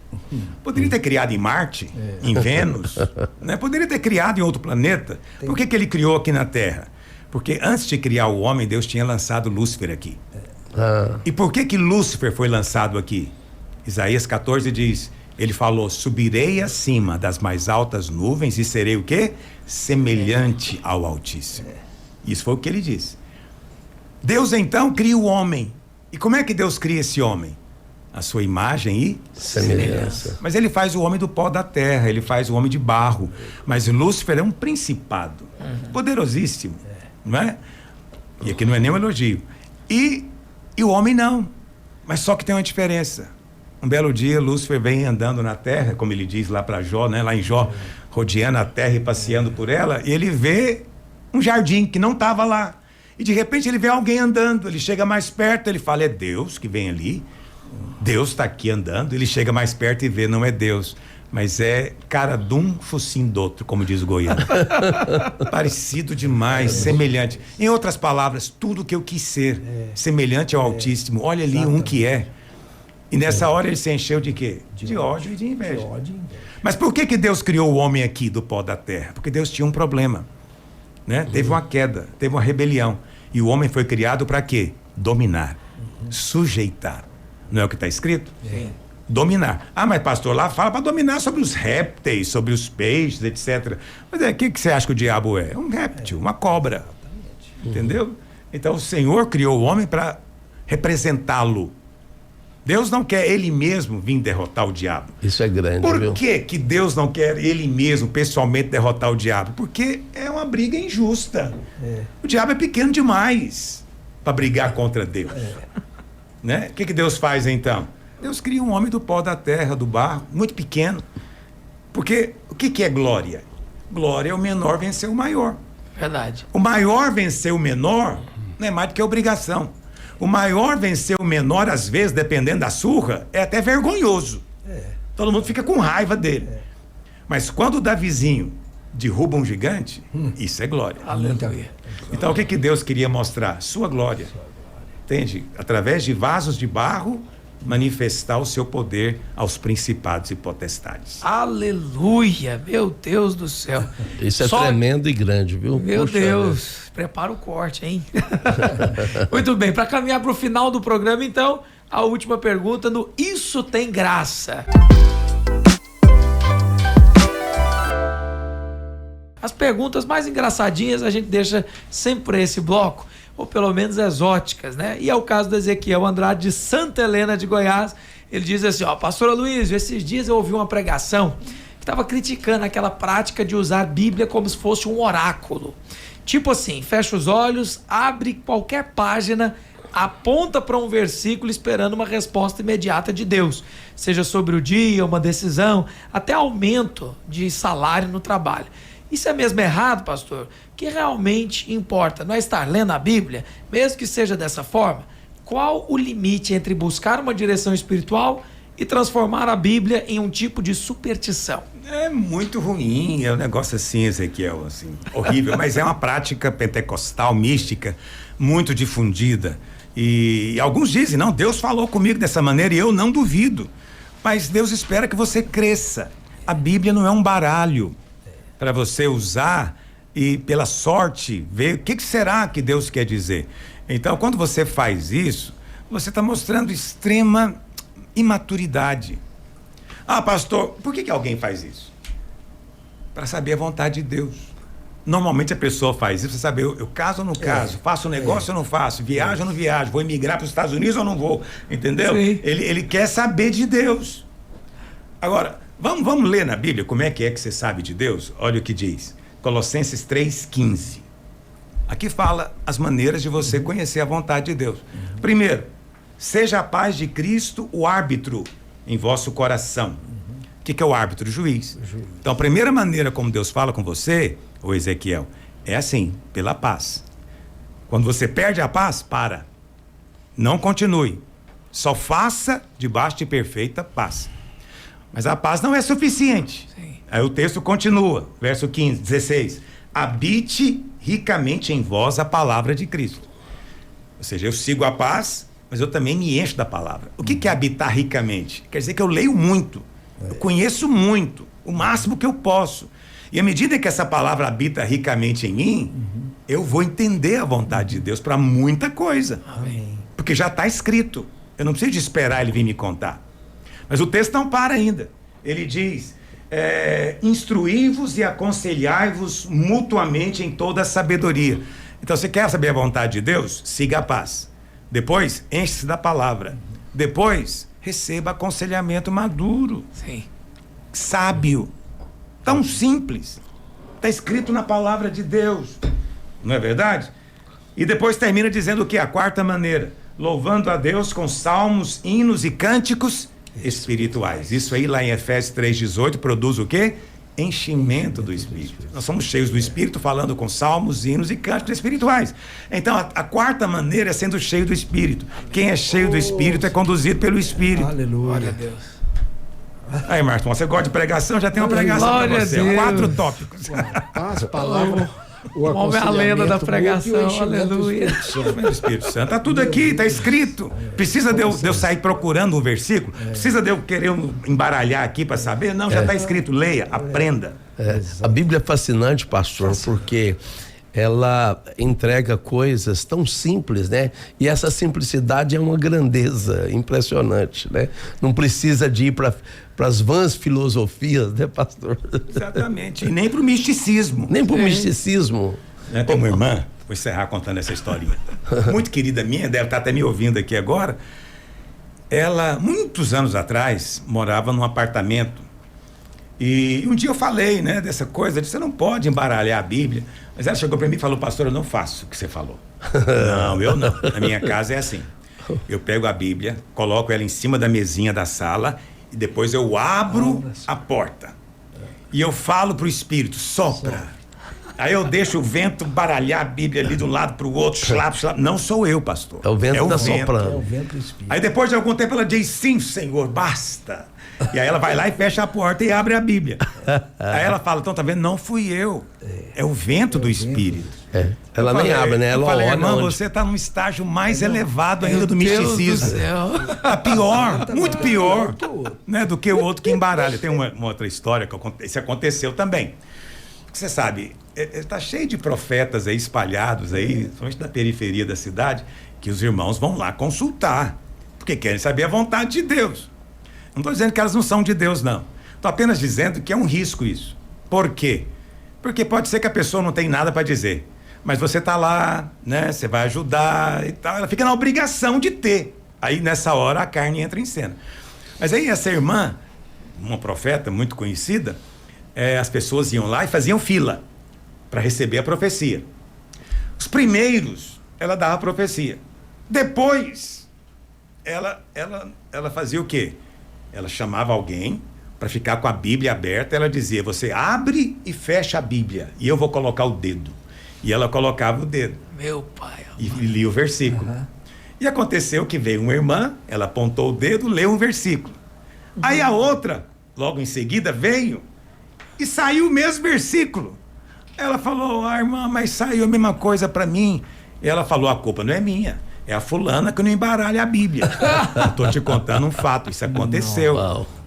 Poderia ter criado em Marte, em Vênus, né? Poderia ter criado em outro planeta. Por que Ele criou aqui na Terra? Porque antes de criar o homem, Deus tinha lançado Lúcifer aqui. E por que Lúcifer foi lançado aqui? Isaías 14 diz, ele falou, subirei acima das mais altas nuvens e serei o quê? Semelhante ao Altíssimo. Isso foi o que ele disse. Deus então cria o homem. E como é que Deus cria esse homem? a sua imagem e semelhança. Mas ele faz o homem do pó da terra, ele faz o homem de barro. Mas Lúcifer é um principado, poderosíssimo, não é? E aqui não é nem um elogio. E o homem não. Mas só que tem uma diferença. Um belo dia, Lúcifer vem andando na terra, como ele diz lá para Jó, né? Lá em Jó, rodeando a terra e passeando por ela, e ele vê um jardim que não estava lá. E de repente ele vê alguém andando, ele chega mais perto, ele fala, é Deus que vem ali. Deus está aqui andando. Ele chega mais perto e vê, não é Deus, mas é cara de um focinho do outro, como diz o goiano. Parecido demais, semelhante. Em outras palavras, tudo que eu quis ser, semelhante ao Altíssimo. Olha ali um que é. E nessa hora ele se encheu de quê? De ódio e de inveja. Mas por que Deus criou o homem aqui do pó da terra? Porque Deus tinha um problema, né? Teve uma queda, teve uma rebelião. E o homem foi criado para quê? Dominar, sujeitar. Não é o que está escrito? Sim. Dominar. Ah, mas pastor, lá fala para dominar sobre os répteis, sobre os peixes, etc. Mas o que você acha que o diabo é? Um réptil, uma cobra. Entendeu? Então o Senhor criou o homem para representá-lo. Deus não quer ele mesmo vir derrotar o diabo. Isso é grande, Por viu? que Deus não quer ele mesmo, pessoalmente, derrotar o diabo? Porque é uma briga injusta. O diabo é pequeno demais para brigar contra Deus. Né? O que Deus faz então? Deus cria um homem do pó da terra, do barro, muito pequeno. Porque o que é glória? Glória é o menor vencer o maior. Verdade. O maior vencer o menor não é mais do que obrigação. O maior vencer o menor, às vezes, dependendo da surra, é até vergonhoso. Todo mundo fica com raiva dele. Mas quando o Davizinho derruba um gigante, isso é glória. Aleluia. Então o que Deus queria mostrar? Sua glória. Entende? Através de vasos de barro, manifestar o seu poder aos principados e potestades. Aleluia, meu Deus do céu. Isso é tremendo e grande, viu? Meu Puxa Deus, prepara o corte, hein? Muito bem, para caminhar para o final do programa, então, a última pergunta no Isso Tem Graça. As perguntas mais engraçadinhas a gente deixa sempre para esse bloco, ou pelo menos exóticas, né? E é o caso do Ezequiel Andrade de Santa Helena de Goiás. Ele diz assim, pastor Aloysio, esses dias eu ouvi uma pregação que estava criticando aquela prática de usar a Bíblia como se fosse um oráculo. Tipo assim, fecha os olhos, abre qualquer página, aponta para um versículo esperando uma resposta imediata de Deus, seja sobre o dia, uma decisão, até aumento de salário no trabalho. Isso é mesmo errado, pastor? O que realmente importa não é estar lendo a Bíblia, mesmo que seja dessa forma? Qual o limite entre buscar uma direção espiritual e transformar a Bíblia em um tipo de superstição? É muito ruim, é um negócio assim, Ezequiel, assim, horrível, mas é uma prática pentecostal, mística, muito difundida. E alguns dizem, não, Deus falou comigo dessa maneira e eu não duvido. Mas Deus espera que você cresça. A Bíblia não é um baralho para você usar e, pela sorte, ver o que será que Deus quer dizer. Então, quando você faz isso, você está mostrando extrema imaturidade. Ah, pastor, por que alguém faz isso? Para saber a vontade de Deus. Normalmente a pessoa faz isso para saber, eu caso ou não caso, faço um negócio ou não faço, viajo ou não viajo, vou emigrar para os Estados Unidos ou não vou, entendeu? Ele quer saber de Deus. Agora, vamos ler na Bíblia como é que você sabe de Deus? Olha o que diz, Colossenses 3,15. Aqui fala as maneiras de você conhecer a vontade de Deus. Primeiro, seja a paz de Cristo o árbitro em vosso coração. O que é o árbitro? O juiz. Então, a primeira maneira como Deus fala com você, ô Ezequiel, é assim, pela paz. Quando você perde a paz, para. Não continue. Só faça debaixo de perfeita paz. Mas a paz não é suficiente. Aí o texto continua, verso 15, 16. Habite ricamente em vós a palavra de Cristo. Ou seja, eu sigo a paz, mas eu também me encho da palavra. O que é habitar ricamente? Quer dizer que eu leio muito, eu conheço muito, o máximo que eu posso. E à medida que essa palavra habita ricamente em mim, eu vou entender a vontade de Deus para muita coisa. Amém. Porque já está escrito. Eu não preciso de esperar ele vir me contar. Mas o texto não para ainda. Ele diz, instruí-vos e aconselhai-vos mutuamente em toda a sabedoria. Então, você quer saber a vontade de Deus? Siga a paz. Depois, enche-se da palavra. Depois, receba aconselhamento maduro, Sim. sábio, tão simples. Está escrito na palavra de Deus, não é verdade? E depois termina dizendo o que? A quarta maneira, louvando a Deus com salmos, hinos e cânticos espirituais. Isso aí lá em Efésios 3,18 produz o quê? Enchimento do Espírito. Nós somos cheios do Espírito falando com salmos, hinos e cânticos espirituais. Então a quarta maneira é sendo cheio do Espírito. Quem é cheio do Espírito é conduzido pelo Espírito. Aleluia. Glória a Deus. Aí, Márcio, você gosta de pregação? Já tem uma pregação para Glória a você. Deus. 4 tópicos. As palavras, o Homem a lenda da aconselhamento pregação, mútuo e o enchimento do aleluia. Espírito Santo. O Espírito Santo, tá tudo aqui, tá escrito. Precisa de eu sair procurando um versículo? Precisa de eu querer embaralhar aqui para saber? Não, já tá escrito, leia, aprenda. A Bíblia é fascinante, pastor, porque ela entrega coisas tão simples, né? E essa simplicidade é uma grandeza impressionante, né? Não precisa de ir para as vãs filosofias, né, pastor? Exatamente, e nem pro misticismo. Nem para o misticismo. Né? Tem uma irmã, vou encerrar contando essa historinha, muito querida minha, deve estar até me ouvindo aqui agora. Ela, muitos anos atrás, morava num apartamento. E um dia eu falei, né, dessa coisa, de você não pode embaralhar a Bíblia. Mas ela chegou para mim e falou, pastor, eu não faço o que você falou. Não, eu não. Na minha casa é assim. Eu pego a Bíblia, coloco ela em cima da mesinha da sala e depois eu abro a porta. E eu falo pro Espírito, sopra. Aí eu deixo o vento baralhar a Bíblia ali de um lado pro outro, slap. Não sou eu, pastor. É o vento que tá É soprando. o vento do Espírito. Aí depois de algum tempo ela diz, sim, Senhor, basta. E aí ela vai lá e fecha a porta e abre a Bíblia. Aí ela fala, então tá vendo, não fui eu. É o vento do Espírito. Ela nem abre, né? Eu Ela falei, olha irmã, onde... você tá num estágio mais elevado ainda Meu do Deus misticismo. do céu. Tá pior, muito pior, né, do que o outro que embaralha. Tem uma outra história que isso aconteceu também. Porque você sabe, tá cheio de profetas aí espalhados aí, principalmente na periferia da cidade, que os irmãos vão lá consultar, porque querem saber a vontade de Deus. Não estou dizendo que elas não são de Deus, não. Estou apenas dizendo que é um risco isso. Por quê? Porque pode ser que a pessoa não tem nada para dizer, mas você está lá, né? Você vai ajudar e tal. Ela fica na obrigação de ter. Aí nessa hora a carne entra em cena. Mas aí essa irmã, uma profeta muito conhecida, as pessoas iam lá e faziam fila para receber a profecia. Os primeiros, ela dava a profecia. Depois, ela fazia o quê? Ela chamava alguém para ficar com a Bíblia aberta. Ela dizia, você abre e fecha a Bíblia e eu vou colocar o dedo. E ela colocava o dedo. Meu pai. E lia o versículo. E aconteceu que veio uma irmã, ela apontou o dedo, leu um versículo. Aí a outra, logo em seguida, veio e saiu o mesmo versículo. Ela falou, irmã, mas saiu a mesma coisa para mim. E ela falou, a culpa não é minha. É a fulana que não embaralha a Bíblia. Eu tô te contando um fato, isso aconteceu.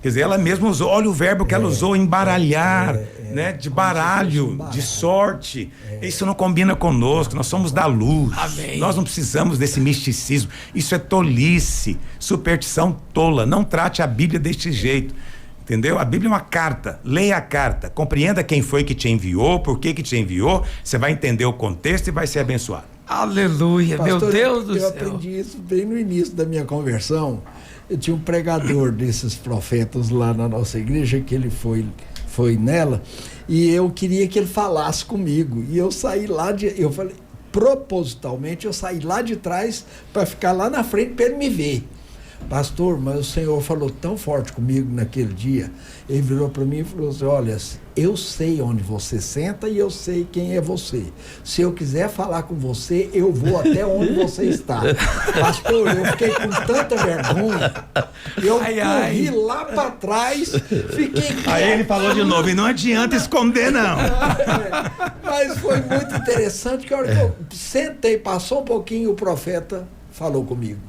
Quer dizer, ela mesma usou, olha o verbo que ela usou, embaralhar, né? De baralho, de sorte. Isso não combina conosco, nós somos da luz. Amém. Nós não precisamos desse misticismo. Isso é tolice, superstição tola. Não trate a Bíblia deste jeito. Entendeu? A Bíblia é uma carta. Leia a carta, compreenda quem foi que te enviou, por que te enviou. Você vai entender o contexto e vai ser abençoado. Aleluia, Pastor, meu Deus do eu céu. aprendi isso bem no início da minha conversão. Eu tinha um pregador desses profetas lá na nossa igreja, que ele foi nela, e eu queria que ele falasse comigo. E eu saí eu falei, propositalmente, eu saí lá de trás para ficar lá na frente para ele me ver. Pastor, mas o Senhor falou tão forte comigo naquele dia. Ele virou para mim e falou assim, olha, eu sei onde você senta e eu sei quem é você. Se eu quiser falar com você, eu vou até onde você está. Pastor, eu fiquei com tanta vergonha. Eu corri lá para trás, fiquei... Aí ele falou de novo, e não adianta esconder, não. Mas foi muito interessante que a hora que eu sentei, passou um pouquinho, o profeta falou comigo.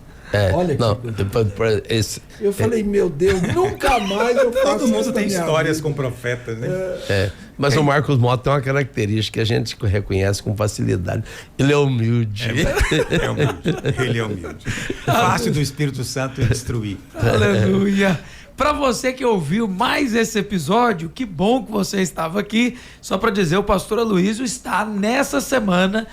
Olha que eu falei, meu Deus, nunca mais eu faço. Todo mundo isso tem na minha histórias vida. com profetas, né? Mas o Marcos Mota tem uma característica que a gente reconhece com facilidade. Ele é humilde. É humilde. Ele é humilde. Fácil do Espírito Santo destruir. Aleluia. Para você que ouviu mais esse episódio, que bom que você estava aqui. Só para dizer, o pastor Aloysio está nessa semana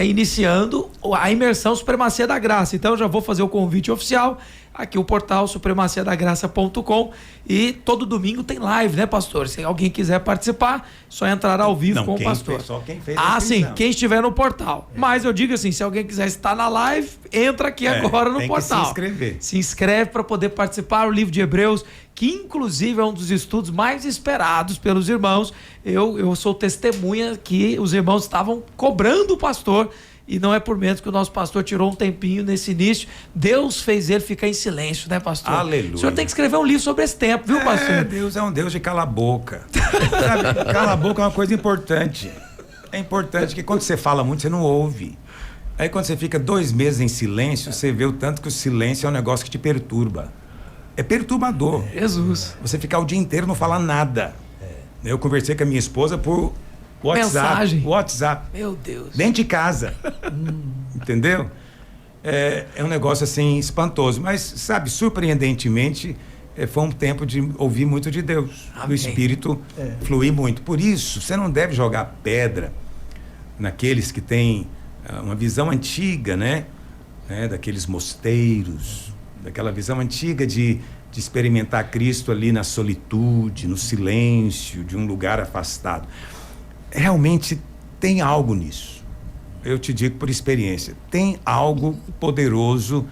iniciando a imersão Supremacia da Graça. Então eu já vou fazer o convite oficial. aqui o portal supremaciadagraça.com, e todo domingo tem live, né, pastor? Se alguém quiser participar, só entrar ao vivo com o pastor. Só quem fez a sim, quem estiver no portal. Mas eu digo assim, se alguém quiser estar na live, entra aqui agora no portal. Se inscrever. Se inscreve para poder participar. O livro de Hebreus, que inclusive é um dos estudos mais esperados pelos irmãos. Eu sou testemunha que os irmãos estavam cobrando o pastor, e não é por menos que o nosso pastor tirou um tempinho nesse início. Deus fez ele ficar em silêncio, né, pastor? Aleluia. O senhor tem que escrever um livro sobre esse tempo, viu, pastor? Deus é um Deus de cala a boca. Sabe, cala a boca é uma coisa importante. É importante que quando você fala muito, você não ouve. Aí quando você fica 2 meses em silêncio, você vê o tanto que o silêncio é um negócio que te perturba. É perturbador. Jesus. Você ficar o dia inteiro não falar nada. Eu conversei com a minha esposa por WhatsApp. Meu Deus. Dentro de casa. Entendeu? É um negócio assim espantoso. Mas, sabe, surpreendentemente, foi um tempo de ouvir muito de Deus. Amém. Do Espírito fluir muito. Por isso, você não deve jogar pedra naqueles que têm uma visão antiga, né? Daqueles mosteiros, daquela visão antiga de experimentar Cristo ali na solitude, no silêncio, de um lugar afastado. Realmente tem algo nisso. Eu te digo por experiência. Tem algo poderoso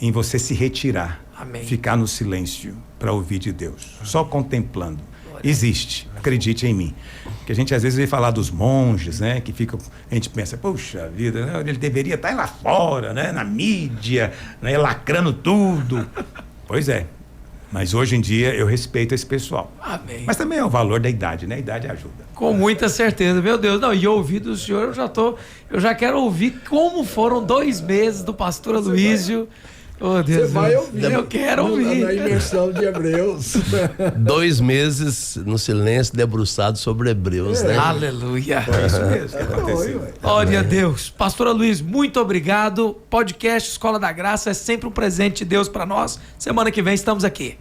em você se retirar. Amém. Ficar no silêncio para ouvir de Deus. Só contemplando. Existe. Acredite em mim. Porque a gente às vezes vem falar dos monges, né? Que ficam, a gente pensa, poxa vida, né? Ele deveria estar lá fora, né? Na mídia, né? Lacrando tudo. Pois é. Mas hoje em dia eu respeito esse pessoal. Amém. Mas também é o valor da idade, né? A idade ajuda. Com muita certeza, meu Deus. Não, e ouvir do senhor, eu já quero ouvir como foram 2 meses do pastor Aloísio. Oh, Deus. Você vai ouvir. Eu quero ouvir. Na imersão de Hebreus. 2 meses no silêncio, debruçado sobre Hebreus, né? Aleluia. Foi isso mesmo que aconteceu. Glória a Deus. Pastor Aloísio, muito obrigado. Podcast Escola da Graça é sempre um presente de Deus para nós. Semana que vem estamos aqui.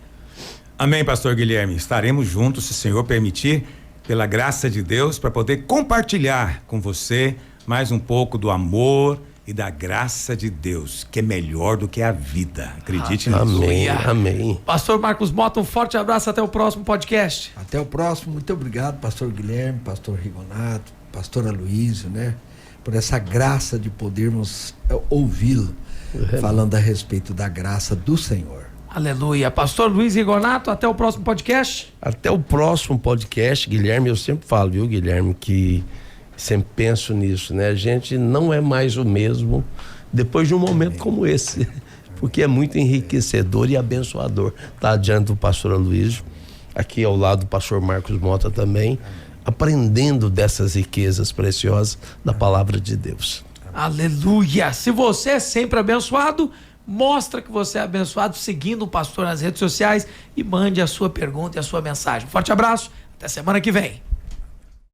Amém, pastor Guilherme. Estaremos juntos, se o Senhor permitir, pela graça de Deus, para poder compartilhar com você mais um pouco do amor e da graça de Deus, que é melhor do que a vida. Acredite nisso. Amém, amém. Pastor Marcos Mota, um forte abraço, até o próximo podcast. Até o próximo. Muito obrigado, pastor Guilherme, pastor Rigonato, pastor Aloísio, né? Por essa graça de podermos ouvi-lo falando a respeito da graça do Senhor. Aleluia. Pastor Luiz Rigonato, até o próximo podcast. Até o próximo podcast, Guilherme. Eu sempre falo, viu, Guilherme, que sempre penso nisso, né? A gente não é mais o mesmo depois de um momento como esse, porque é muito enriquecedor e abençoador estar diante do pastor Aloísio, aqui ao lado do pastor Marcos Mota também, aprendendo dessas riquezas preciosas da palavra de Deus. Aleluia. Se você é sempre abençoado, mostra que você é abençoado seguindo o pastor nas redes sociais e mande a sua pergunta e a sua mensagem. Forte abraço, até semana que vem.